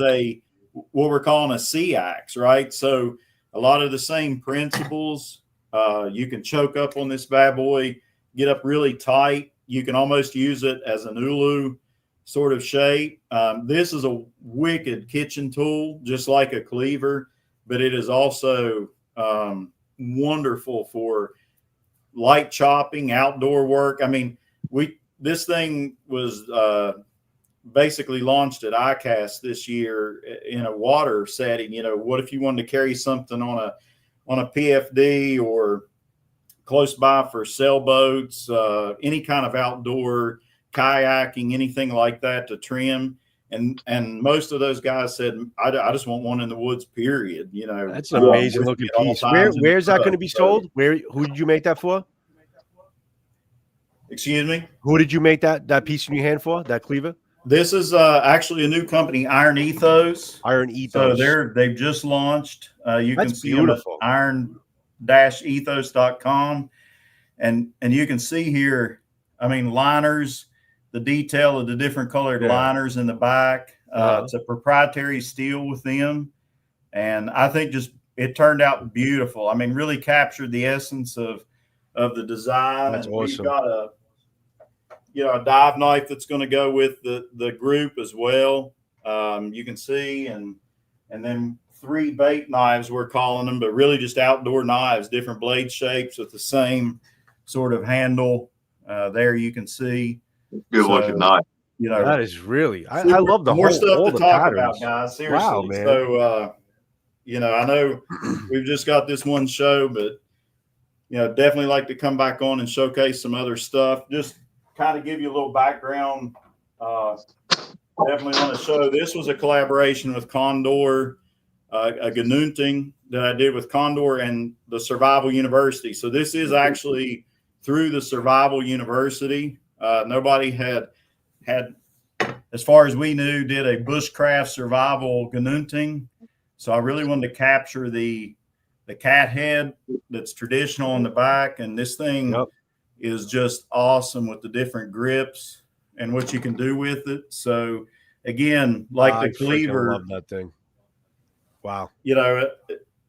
Speaker 5: what we're calling a C axe, right? So a lot of the same principles. You can choke up on this bad boy, get up really tight. You can almost use it as an ulu sort of shape. This is a wicked kitchen tool, just like a cleaver, but it is also wonderful for light chopping, outdoor work. This thing was basically launched at ICAS this year in a water setting. What if you wanted to carry something on a PFD or close by for sailboats, any kind of outdoor kayaking, anything like that to trim. And most of those guys said, I just want one in the woods, period. You know,
Speaker 3: That's an amazing looking
Speaker 5: at all
Speaker 3: piece.
Speaker 5: times in the
Speaker 3: Where's that
Speaker 5: truck.
Speaker 3: going to be sold? Who did you make that for?
Speaker 5: Excuse me?
Speaker 3: Who did you make that piece in your hand for? That cleaver?
Speaker 5: This is actually a new company, Iron Ethos.
Speaker 3: Iron Ethos.
Speaker 5: So they've just launched. You
Speaker 3: That's
Speaker 5: can see
Speaker 3: beautiful.
Speaker 5: them at iron-ethos.com. And you can see here, I mean, liners, the detail of the different colored liners in the back. It's a proprietary steel with them. And I think just it turned out beautiful. I mean, really captured the essence of the design.
Speaker 3: That's
Speaker 5: and
Speaker 3: awesome.
Speaker 5: We've got a dive knife that's going to go with the group as well. You can see, and then 3 bait knives, we're calling them, but really just outdoor knives, different blade shapes with the same sort of handle. There you can see.
Speaker 4: Good looking knife.
Speaker 5: You know,
Speaker 3: That is really, I love the
Speaker 5: more
Speaker 3: whole,
Speaker 5: stuff
Speaker 3: all
Speaker 5: to
Speaker 3: the
Speaker 5: talk
Speaker 3: patterns.
Speaker 5: about, guys. Seriously.
Speaker 3: Wow, man.
Speaker 5: So, I know we've just got this one show, but definitely like to come back on and showcase some other stuff. Just kind of give you a little background. Definitely want to show. This was a collaboration with Condor, a Ganunting that I did with Condor and the Survival University. So this is actually through the Survival University. Nobody had, as far as we knew, did a bushcraft survival Ganunting. So I really wanted to capture the cat head that's traditional in the back. And this thing is just awesome with the different grips and what you can do with it. So again, like the cleaver,
Speaker 3: I love that thing. Wow.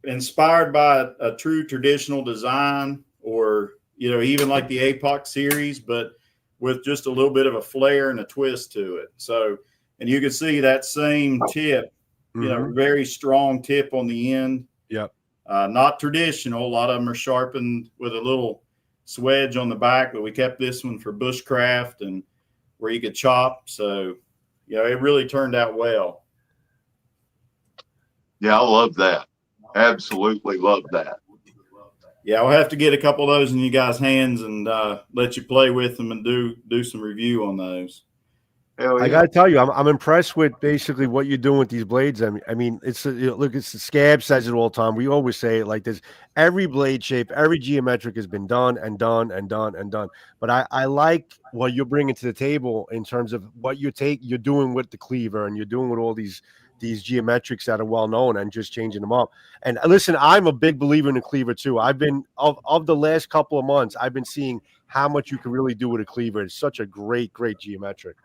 Speaker 5: Inspired by a true traditional design, or, even like the Apoc series, but with just a little bit of a flair and a twist to it. So, and you can see that same tip, very strong tip on the end.
Speaker 3: Yep.
Speaker 5: Not traditional. A lot of them are sharpened with a little swedge on the back, but we kept this one for bushcraft and where you could chop. So, it really turned out well.
Speaker 4: Yeah, I love that. Absolutely love that.
Speaker 5: Yeah, we'll have to get a couple of those in you guys' hands and let you play with them and do some review on those.
Speaker 4: Hell yeah.
Speaker 3: I got to tell you, I'm impressed with basically what you're doing with these blades. I mean, it's look, it's the Scab says it all the time. We always say it like this: every blade shape, every geometric has been done and done and done and done. But I like what you're bringing to the table in terms of what you're doing with the cleaver, and you're doing with all these geometrics that are well known, and just changing them up. And listen, I'm a big believer in the cleaver too. I've been of the last couple of months, I've been seeing how much you can really do with a cleaver. It's such a great geometric.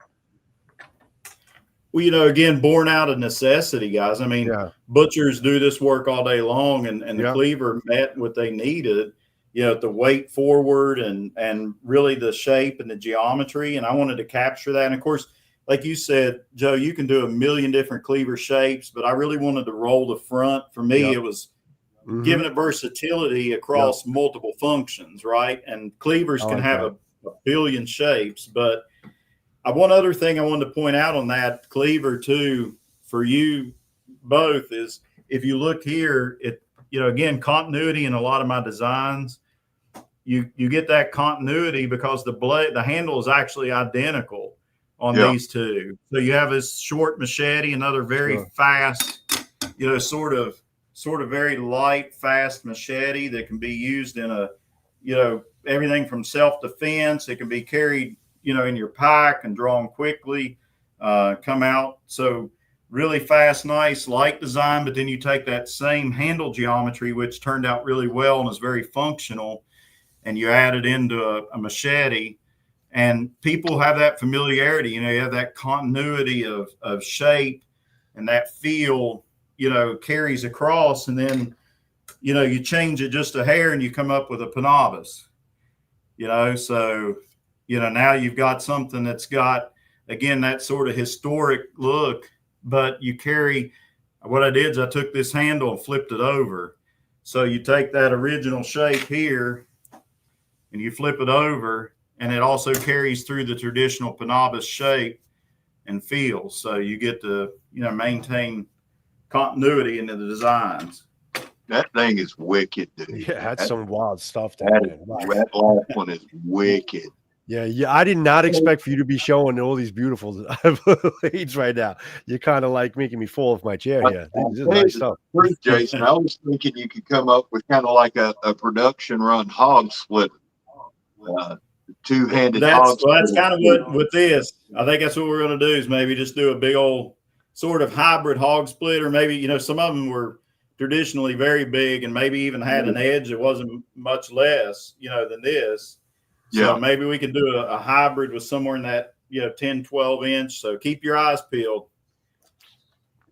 Speaker 5: Well, again, born out of necessity, guys. I mean, butchers do this work all day long, and the cleaver met what they needed, the weight forward and really the shape and the geometry. And I wanted to capture that. And of course, like you said, Joe, you can do a million different cleaver shapes, but I really wanted to roll the front. For me, it was giving it versatility across multiple functions, right? And cleavers can have a billion shapes, but one other thing I wanted to point out on that cleaver too, for you both, is if you look here, again, continuity in a lot of my designs, you get that continuity because the handle is actually identical on these two. So you have this short machete, another very fast, sort of very light, fast machete that can be used in everything from self-defense. It can be carried in your pack and drawn quickly, come out. So really fast, nice, light design, but then you take that same handle geometry, which turned out really well and is very functional, and you add it into a machete, and people have that familiarity. You have that continuity of shape, and that feel, carries across, and then, you change it just a hair and you come up with a panabas, so now you've got something that's got, again, that sort of historic look, but you carry, what I did is I took this handle and flipped it over. So you take that original shape here and you flip it over, and it also carries through the traditional panabas shape and feel. So you get to, maintain continuity into the designs.
Speaker 4: That thing is wicked, dude.
Speaker 1: Yeah, that's some wild stuff there,
Speaker 4: That,
Speaker 1: man. Wow.
Speaker 4: that last one is wicked.
Speaker 1: Yeah. I did not expect for you to be showing all these beautiful blades right now. You're kind of like making me fall off my chair here. This is nice stuff.
Speaker 4: Truth, Jason, I was thinking you could come up with kind of like a production run hog split, two-handed hog
Speaker 5: Well, that's
Speaker 4: splitter.
Speaker 5: kind of what with this. I think that's what we're going to do is maybe just do a big old sort of hybrid hog split, or maybe, you know, some of them were traditionally very big and maybe even had an edge that wasn't much less, you know, than this. So
Speaker 4: Yeah.
Speaker 5: maybe we can do a hybrid with somewhere in that, you know, 10, 12 inch. So keep your eyes peeled.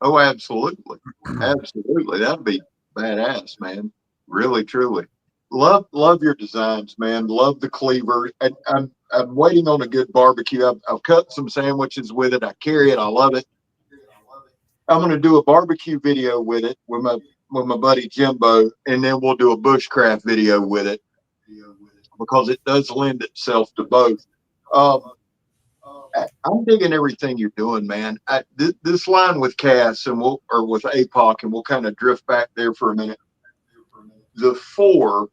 Speaker 4: Oh, absolutely. Absolutely. That'd be badass, man. Really, truly. Love your designs, man. Love the cleaver. I'm waiting on a good barbecue. I've cut some sandwiches with it. I carry it. I love it. I'm going to do a barbecue video with it with my buddy Jimbo, and then we'll do a bushcraft video with it because it does lend itself to both. I'm digging everything you're doing, man. This line with CAS and with Apoc, and we'll kind of drift back there for a minute. The 4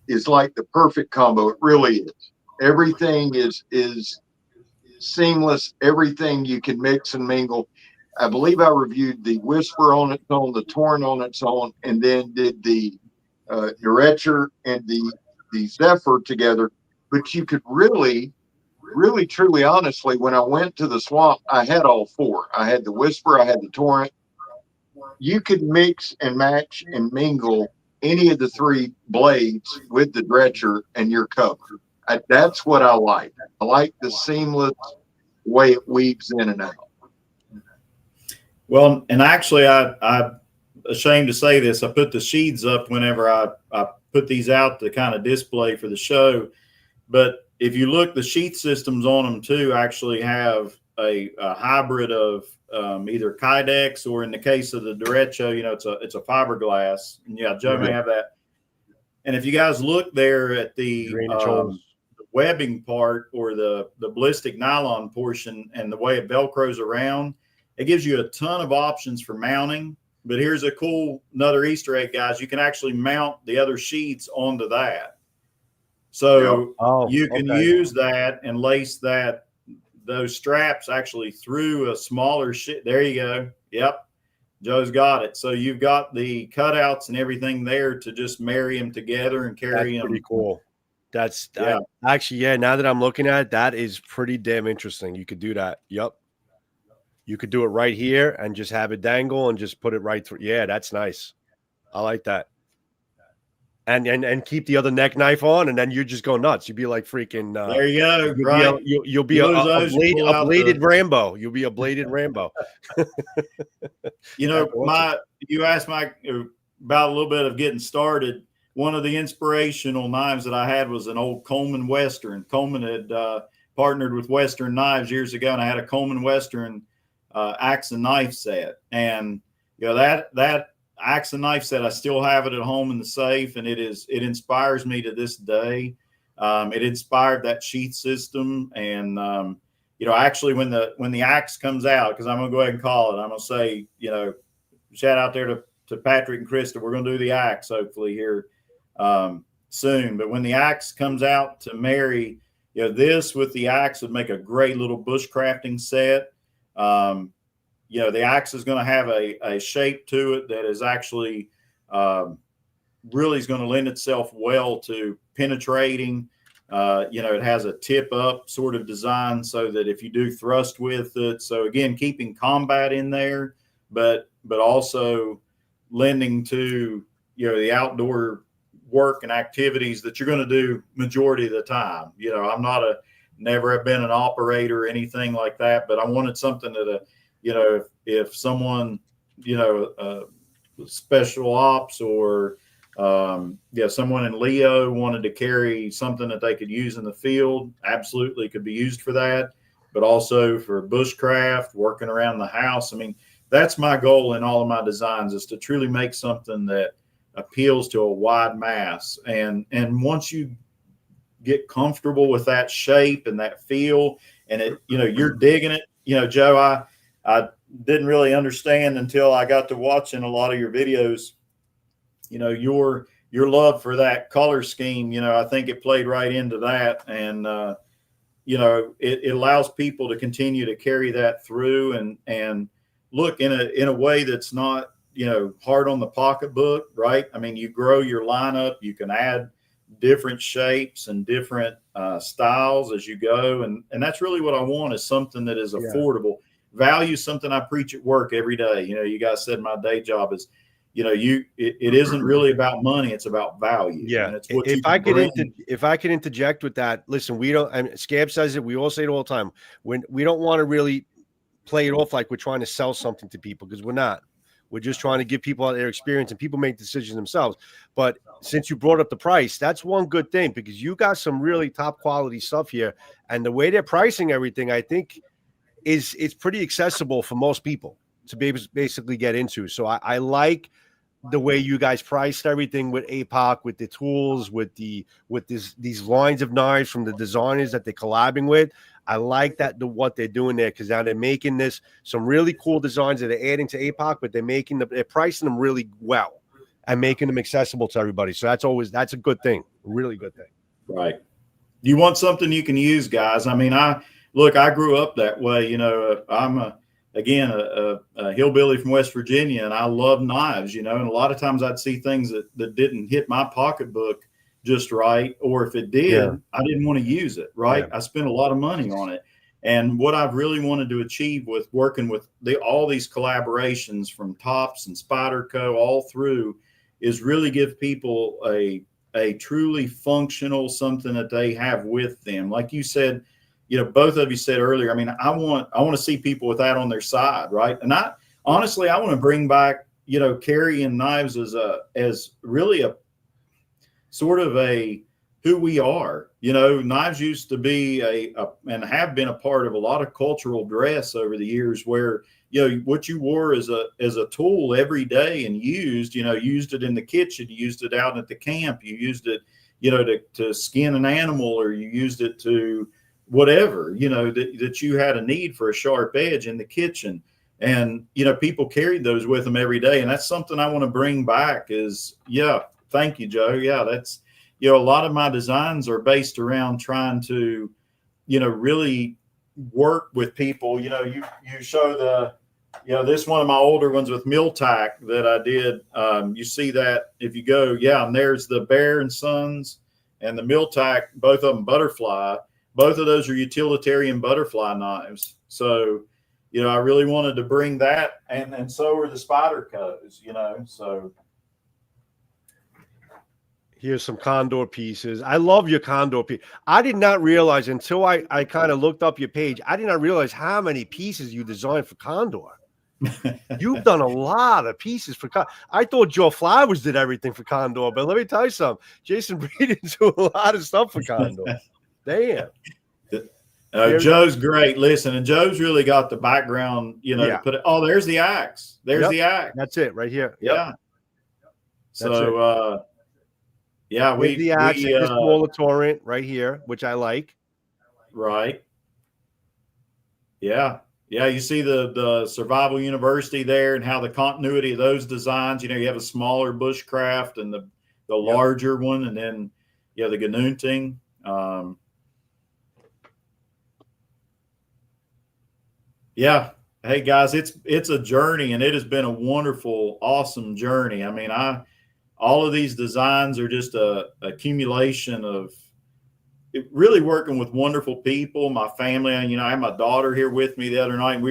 Speaker 4: is like the perfect combo. It really is. Everything is seamless. Everything you can mix and mingle. I believe I reviewed the Whisper on its own, the Torn on its own, and then did the Nurture and the Zephyr together. But you could really, truly, honestly, when I went to the swamp, I had all 4. I had the Whisper, I had the Torrent. You could mix and match and mingle any of the 3 blades with the dretcher and you're covered. That's what I like. I like the seamless way it weaves in and out.
Speaker 5: Well, and actually, I'm ashamed to say this. I put the sheaths up whenever I put these out to kind of display for the show. But if you look, the sheath systems on them too actually have a hybrid of either Kydex, or in the case of the derecho, you know, it's a fiberglass. And yeah, Joe may have that. And if you guys look there at the webbing part or the ballistic nylon portion and the way it velcros around, it gives you a ton of options for mounting. But here's a cool another Easter egg, guys. You can actually mount the other sheets onto that. So you can use that and lace those straps actually through a smaller sheet. There you go. Yep. Joe's got it. So you've got the cutouts and everything there to just marry them together and carry them.
Speaker 1: Pretty cool. Actually, yeah, now that I'm looking at it, that is pretty damn interesting. You could do that. Yep. You could do it right here and just have it dangle and just put it right through. Yeah, that's nice. I like that. And keep the other neck knife on, and then you just go nuts. You'd be like freaking.
Speaker 5: There you go.
Speaker 1: You'll be a bladed Rambo. You'll be a bladed Rambo.
Speaker 5: You know, you asked Mike about a little bit of getting started. One of the inspirational knives that I had was an old Coleman Western. Coleman had partnered with Western Knives years ago, and I had a Coleman Western axe and knife set. And you know that axe and knife set, I still have it at home in the safe, and it inspires me to this day. It inspired that sheath system, and you know, actually when the axe comes out, because I'm gonna go ahead and call it, I'm gonna say, you know, shout out there to Patrick and Krista. We're gonna do the axe hopefully here soon. But when the axe comes out to marry, you know, this with the axe would make a great little bushcrafting set. You know, the axe is going to have a shape to it that is actually really is going to lend itself well to penetrating. You know, it has a tip up sort of design so that if you do thrust with it, so again, keeping combat in there, but also lending to, you know, the outdoor work and activities that you're going to do majority of the time. You know, I'm never have been an operator or anything like that, but I wanted something that you know, if someone, you know, special ops or someone in Leo wanted to carry something that they could use in the field, absolutely could be used for that, but also for bushcraft, working around the house. I mean, that's my goal in all of my designs, is to truly make something that appeals to a wide mass. And once you get comfortable with that shape and that feel, and it, you know, you're digging it, you know, Joe, didn't really understand until I got to watching a lot of your videos. Your love for that color scheme, I think it played right into that. And, it allows people to continue to carry that through and look in a way that's not, hard on the pocketbook, right? I mean, you grow your lineup, you can add different shapes and different styles as you go. And that's really what I want, is something that is affordable. Value, something I preach at work every day. You guys said my day job is, it isn't really about money, it's about value.
Speaker 1: Yeah.
Speaker 5: And it's what
Speaker 1: If I can interject with that, listen, we don't, and Scab says it, we all say it all the time, when we don't want to really play it off like we're trying to sell something to people, because we're not. We're just trying to give people their experience, and people make decisions themselves. But since you brought up the price, that's one good thing, because you got some really top quality stuff here, and the way they're pricing everything, I think it's pretty accessible for most people to be able to basically get into. So I like the way you guys priced everything with Apoc, with the tools, with these lines of knives from the designers that they're collabing with. I like what they're doing there, because now they're making some really cool designs that they're adding to Apoc, but they're pricing them really well and making them accessible to everybody. So that's a good thing, a really good thing.
Speaker 5: Right. You want something you can use, guys. I mean, I grew up that way. I'm a hillbilly from West Virginia, and I love knives, and a lot of times I'd see things that didn't hit my pocketbook just right, or if it did, I didn't want to use it. Right. I spent a lot of money on it. And what I've really wanted to achieve with working with all these collaborations from Tops and Spyderco all through is really give people a truly functional something that they have with them. Like you said, both of you said earlier, I mean, I want to see people with that on their side. Right. And I want to bring back, carrying knives as really a sort of who we are. Knives used to be and have been a part of a lot of cultural dress over the years, where, what you wore as a tool every day and used it in the kitchen, you used it out at the camp, you used it, to skin an animal, or you used it to whatever, that you had a need for a sharp edge in the kitchen. And, people carried those with them every day. And that's something I want to bring back is, thank you, Joe. Yeah, that's, a lot of my designs are based around trying to, really work with people. You show this one of my older ones with mill tack that I did. You see that if you go, and there's the Bear and Sons and the mill tack, both of them butterfly. Both of those are utilitarian butterfly knives. So, I really wanted to bring that, and so are the Spydercos, so.
Speaker 1: Here's some condor pieces. I love your condor piece. I did not realize until I kind of looked up your page, I did not realize how many pieces you designed for condor. You've done a lot of pieces for condor. I thought Joe Flowers did everything for condor, but let me tell you something. Jason Breeden's doing a lot of stuff for condor. Damn.
Speaker 5: Joe's great. Listen, and Joe's really got the background, to put it. Oh, there's the axe. There's the axe.
Speaker 1: That's it right here. Yep.
Speaker 5: Yeah. So,
Speaker 1: with the axe, this smaller torrent right here, which I like.
Speaker 5: Right. Yeah. Yeah. You see the Survival University there, and how the continuity of those designs, you have a smaller bushcraft and the larger one, and then, the Ganunting. Hey guys, it's a journey, and it has been a wonderful, awesome journey. I mean, all of these designs are just a accumulation of really working with wonderful people, my family. And, I had my daughter here with me the other night, and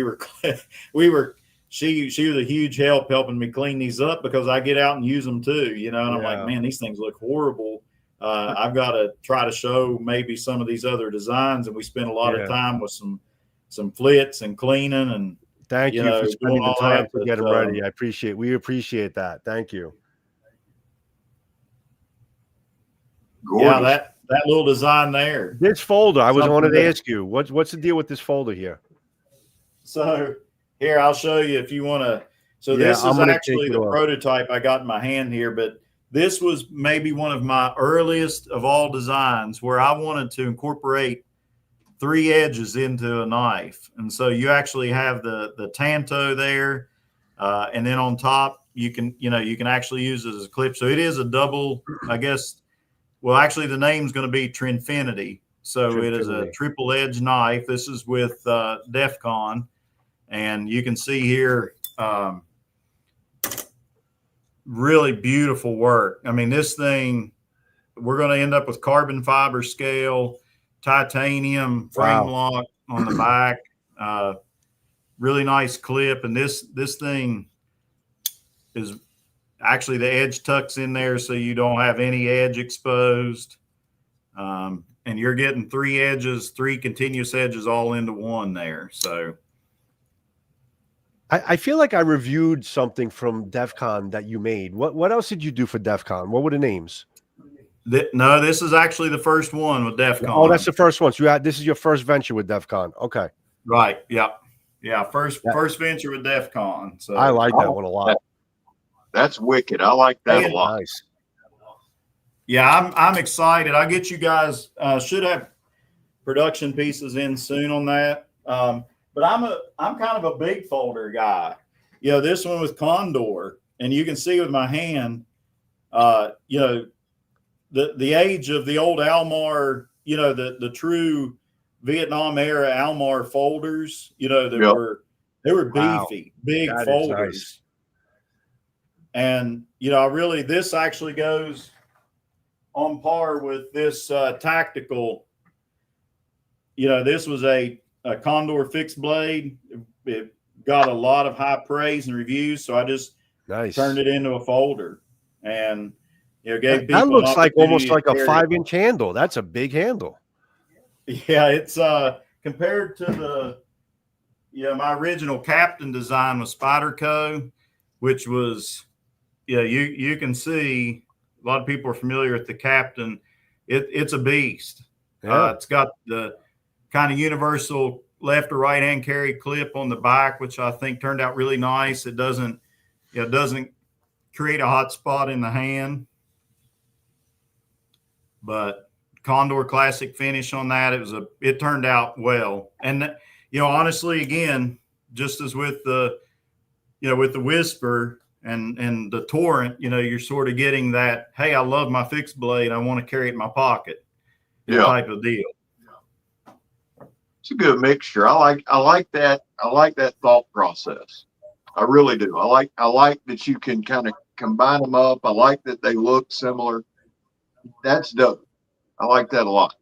Speaker 5: she was a huge help helping me clean these up, because I get out and use them too, and I'm like, man, these things look horrible. I've got to try to show maybe some of these other designs, and we spend a lot of time with some flits and cleaning, and
Speaker 1: thank you for spending the time to get them ready. We appreciate that. Thank you.
Speaker 4: Gorgeous.
Speaker 5: Yeah, that little design there.
Speaker 1: This folder, I wanted to ask you, what's the deal with this folder here?
Speaker 5: So here, I'll show you if you want to. So this is actually the prototype I got in my hand here, but this was maybe one of my earliest of all designs, where I wanted to incorporate 3 edges into a knife. And so you actually have the tanto there. And then on top, you can actually use it as a clip. So it is a double, I guess. Well, actually the name's going to be Trinfinity. So it is a triple edge knife. This is with DEFCON. And you can see here, really beautiful work. I mean, this thing, we're going to end up with carbon fiber scale, titanium frame lock on the back, really nice clip. And this thing is actually, the edge tucks in there so you don't have any edge exposed. And you're getting 3 edges, 3 continuous edges all into one there. So
Speaker 3: I feel like I reviewed something from DEFCON that you made. What else did you do for DEFCON? What were the names?
Speaker 5: No, this is actually the first one with DEFCON.
Speaker 3: Oh, that's the first one. So this is your first venture with DEFCON. Okay.
Speaker 5: Right. Yeah. First venture with DEFCON. So
Speaker 3: I like that one a lot.
Speaker 4: That's wicked. I like that a lot.
Speaker 3: Nice.
Speaker 5: Yeah, I'm excited. I'll get you guys, should have production pieces in soon on that. But I'm kind of a big folder guy. You know, this one with Condor, and you can see with my hand, you know, the age of the old Almar, you know, the true Vietnam era Almar folders, you know, they were beefy, big
Speaker 3: that
Speaker 5: folders.
Speaker 3: Nice.
Speaker 5: And, you know, this actually goes on par with this tactical. You know, this was a Condor fixed blade. It got a lot of high praise and reviews, so I just turned it into a folder, and you know, gave people
Speaker 3: that looks like almost like a
Speaker 5: carry.
Speaker 3: 5-inch handle. That's a big handle.
Speaker 5: Yeah, it's compared to my original Captain design was Spyderco, which was you can see a lot of people are familiar with the Captain. It's a beast.
Speaker 3: Yeah.
Speaker 5: It's got the kind of universal left or right hand carry clip on the back, which I think turned out really nice. It doesn't create a hot spot in the hand, but Condor classic finish on that. It turned out well. And, you know, honestly, again, just as with the Whisper and the Torrent, you know, you're sort of getting that, hey, I love my fixed blade, I want to carry it in my pocket type of deal.
Speaker 4: It's a good mixture. I like that. I like that thought process. I really do. I like that you can kind of combine them up. I like that they look similar. That's dope. I like that a lot.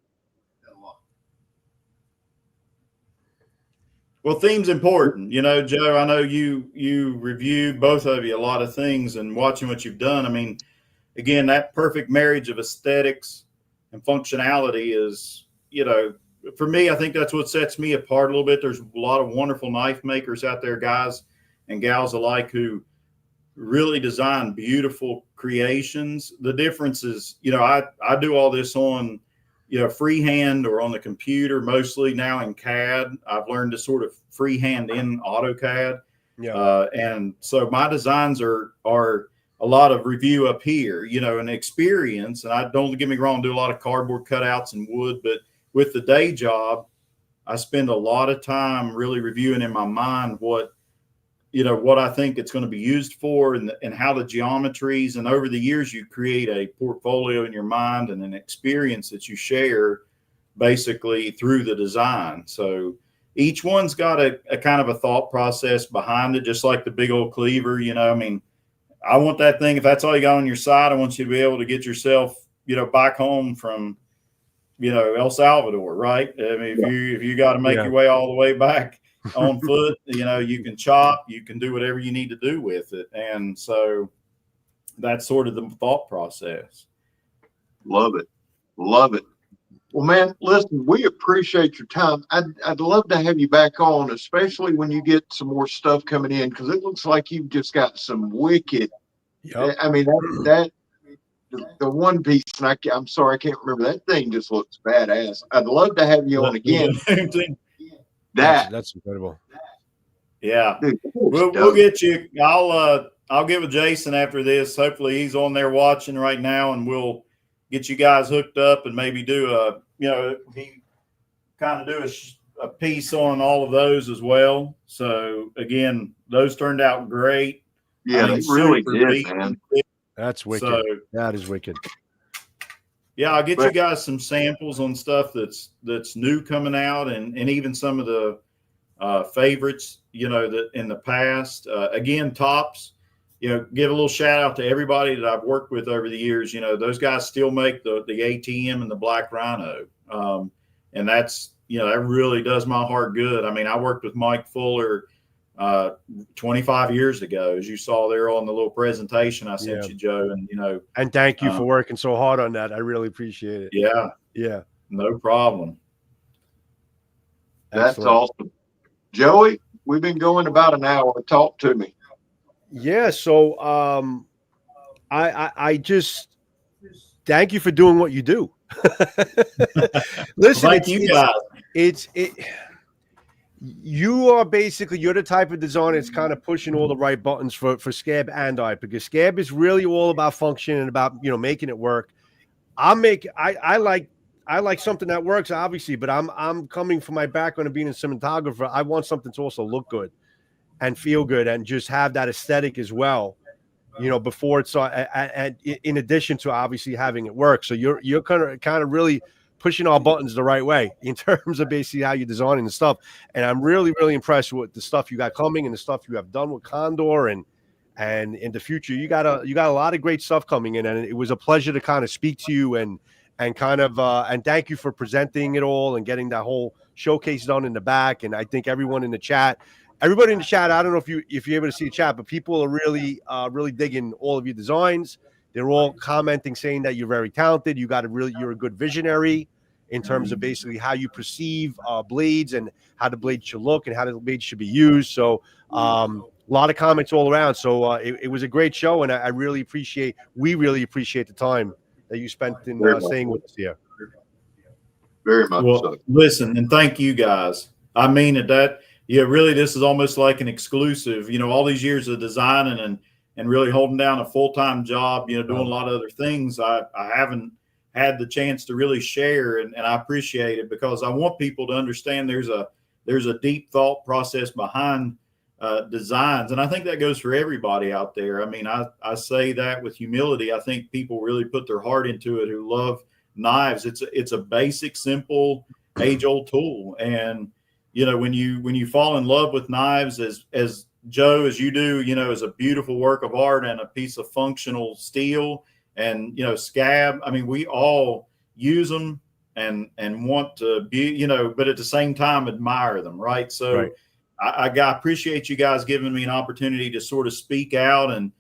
Speaker 5: Well, theme's important. You know, Joe, I know you reviewed, both of you, a lot of things, and watching what you've done. I mean, again, that perfect marriage of aesthetics and functionality is, you know, for me, I think that's what sets me apart a little bit. There's a lot of wonderful knife makers out there, guys and gals alike, who really design beautiful creations. The difference is, you know, I do all this on, you know, freehand or on the computer, mostly now in CAD. I've learned to sort of freehand in AutoCAD.
Speaker 3: Yeah.
Speaker 5: And so my designs are a lot of review up here, you know, and experience. And I don't get me wrong, do a lot of cardboard cutouts and wood, but with the day job, I spend a lot of time really reviewing in my mind what I think it's going to be used for and how the geometries. And over the years, you create a portfolio in your mind and an experience that you share basically through the design. So each one's got a kind of a thought process behind it, just like the big old cleaver. You know, I mean, I want that thing, if that's all you got on your side, I want you to be able to get yourself, you know, back home from, you know, El Salvador, right? I mean, if you got to make your way all the way back on foot, you know, you can chop, you can do whatever you need to do with it. And so that's sort of the thought process.
Speaker 4: Love it. Love it. Well, man, listen, we appreciate your time. I'd love to have you back on, especially when you get some more stuff coming in, because it looks like you've just got some wicked. I mean, the one piece, and I'm sorry, I can't remember. That thing just looks badass. I'd love to have you on again.
Speaker 3: That's incredible.
Speaker 5: Yeah, dude, we'll get you. I'll get with Jason after this. Hopefully, he's on there watching right now, and we'll get you guys hooked up and maybe do a. You know, kind of do a piece on all of those as well. So again, those turned out great.
Speaker 4: Yeah,
Speaker 5: I mean,
Speaker 4: they really
Speaker 5: super
Speaker 4: did,
Speaker 5: neat
Speaker 4: man.
Speaker 5: and thick.
Speaker 1: That's wicked.
Speaker 5: So
Speaker 1: That is wicked.
Speaker 5: yeah, I'll get you guys some samples on stuff that's new coming out, and even some of the favorites, that in the past. Again, tops, give a little shout out to everybody that I've worked with over the years. Those guys still make the ATM and the Black Rhino. And that's, that really does my heart good. I mean, I worked with Mike Fuller 25 years ago, as you saw there on the little presentation I sent you, Joe. And,
Speaker 1: and thank you for working so hard on that. I really appreciate it.
Speaker 5: Yeah.
Speaker 1: Yeah.
Speaker 5: No problem.
Speaker 4: That's
Speaker 1: Excellent.
Speaker 4: awesome. Joey, we've been going about an hour. Talk to me.
Speaker 1: Yeah. So, I just thank you for doing what you do. Listen,
Speaker 5: Thank you guys.
Speaker 1: You are basically, you're the type of designer that's kind of pushing all the right buttons for Scab and I, because Scab is really all about function and about, making it work. I like something that works, obviously, but I'm coming from my background of being a cinematographer. I want something to also look good and feel good and just have that aesthetic as well, before it's and in addition to obviously having it work. So you're kind of really pushing all buttons the right way in terms of basically how you're designing the stuff. And I'm really, really impressed with the stuff you got coming and the stuff you have done with Condor, and in the future, you got a lot of great stuff coming in. And it was a pleasure to kind of speak to you and kind of and thank you for presenting it all and getting that whole showcase done in the back. And I think everybody in the chat, I don't know if you're able to see the chat, but people are really digging all of your designs. They're all commenting, saying that you're very talented. You're a good visionary in terms of basically how you perceive blades and how the blade should look and how the blade should be used. So a lot of comments all around. So it was a great show, and we really appreciate the time that you spent in staying with us here.
Speaker 4: Very much
Speaker 5: Well,
Speaker 4: so.
Speaker 5: listen, and thank you guys. I mean it. Really, this is almost like an exclusive. All these years of designing and really holding down a full-time job, doing a lot of other things. I haven't had the chance to really share, and I appreciate it, because I want people to understand there's a deep thought process behind designs. And I think that goes for everybody out there. I mean, I say that with humility. I think people really put their heart into it who love knives. It's a basic, simple, age-old tool. And, when you fall in love with knives as Joe, as you do, is a beautiful work of art and a piece of functional steel, and, Scab, I mean, we all use them and want to be, but at the same time, admire them. Right. So
Speaker 1: right.
Speaker 5: I appreciate you guys giving me an opportunity to sort of speak out, and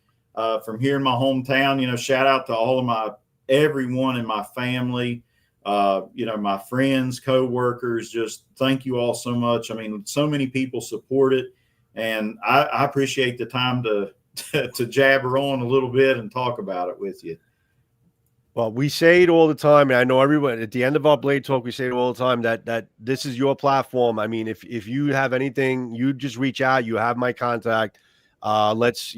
Speaker 5: from here in my hometown, shout out to everyone in my family, my friends, co-workers. Just thank you all so much. I mean, so many people support it, and I appreciate the time to jabber on a little bit and talk about it with you.
Speaker 1: Well, we say it all the time, and I know everyone at the end of our Blade Talk, we say it all the time that this is your platform. I mean, if you have anything, you just reach out. You have my contact. Let's,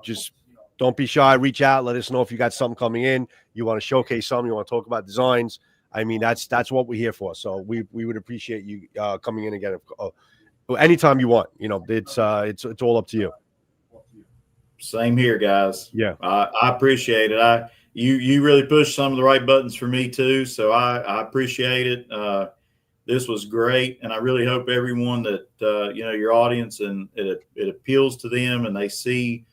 Speaker 1: just don't be shy. Reach out. Let us know if you got something coming in. You want to showcase something. You want to talk about designs. I mean, that's what we're here for. So we would appreciate you coming in again anytime you want. It's all up to you.
Speaker 5: Same here, guys.
Speaker 1: Yeah,
Speaker 5: I appreciate it. You really pushed some of the right buttons for me too, so I appreciate it. This was great, and I really hope everyone that your audience, and it appeals to them, and they see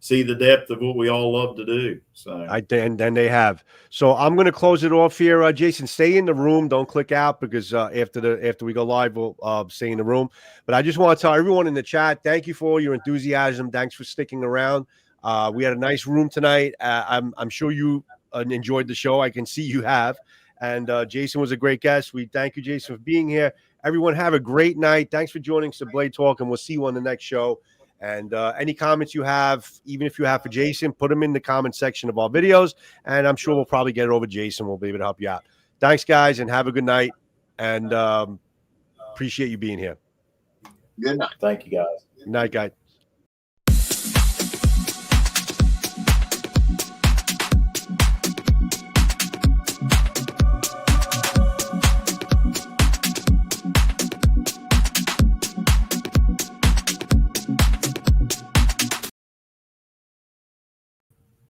Speaker 5: the depth of what we all love to do. So
Speaker 1: and they have. So I'm going to close it off here. Jason, stay in the room. Don't click out, because after we go live, we'll stay in the room. But I just want to tell everyone in the chat, thank you for all your enthusiasm. Thanks for sticking around. We had a nice room tonight. I'm sure you enjoyed the show. I can see you have. And Jason was a great guest. We thank you, Jason, for being here. Everyone have a great night. Thanks for joining us at Blade Talk, and we'll see you on the next show. And any comments you have, even if you have for Jason, put them in the comment section of our videos, and I'm sure we'll probably get it over to Jason. We'll be able to help you out. Thanks, guys, and have a good night. And appreciate you being here.
Speaker 4: Good night.
Speaker 5: thank you, guys.
Speaker 1: Night, guys.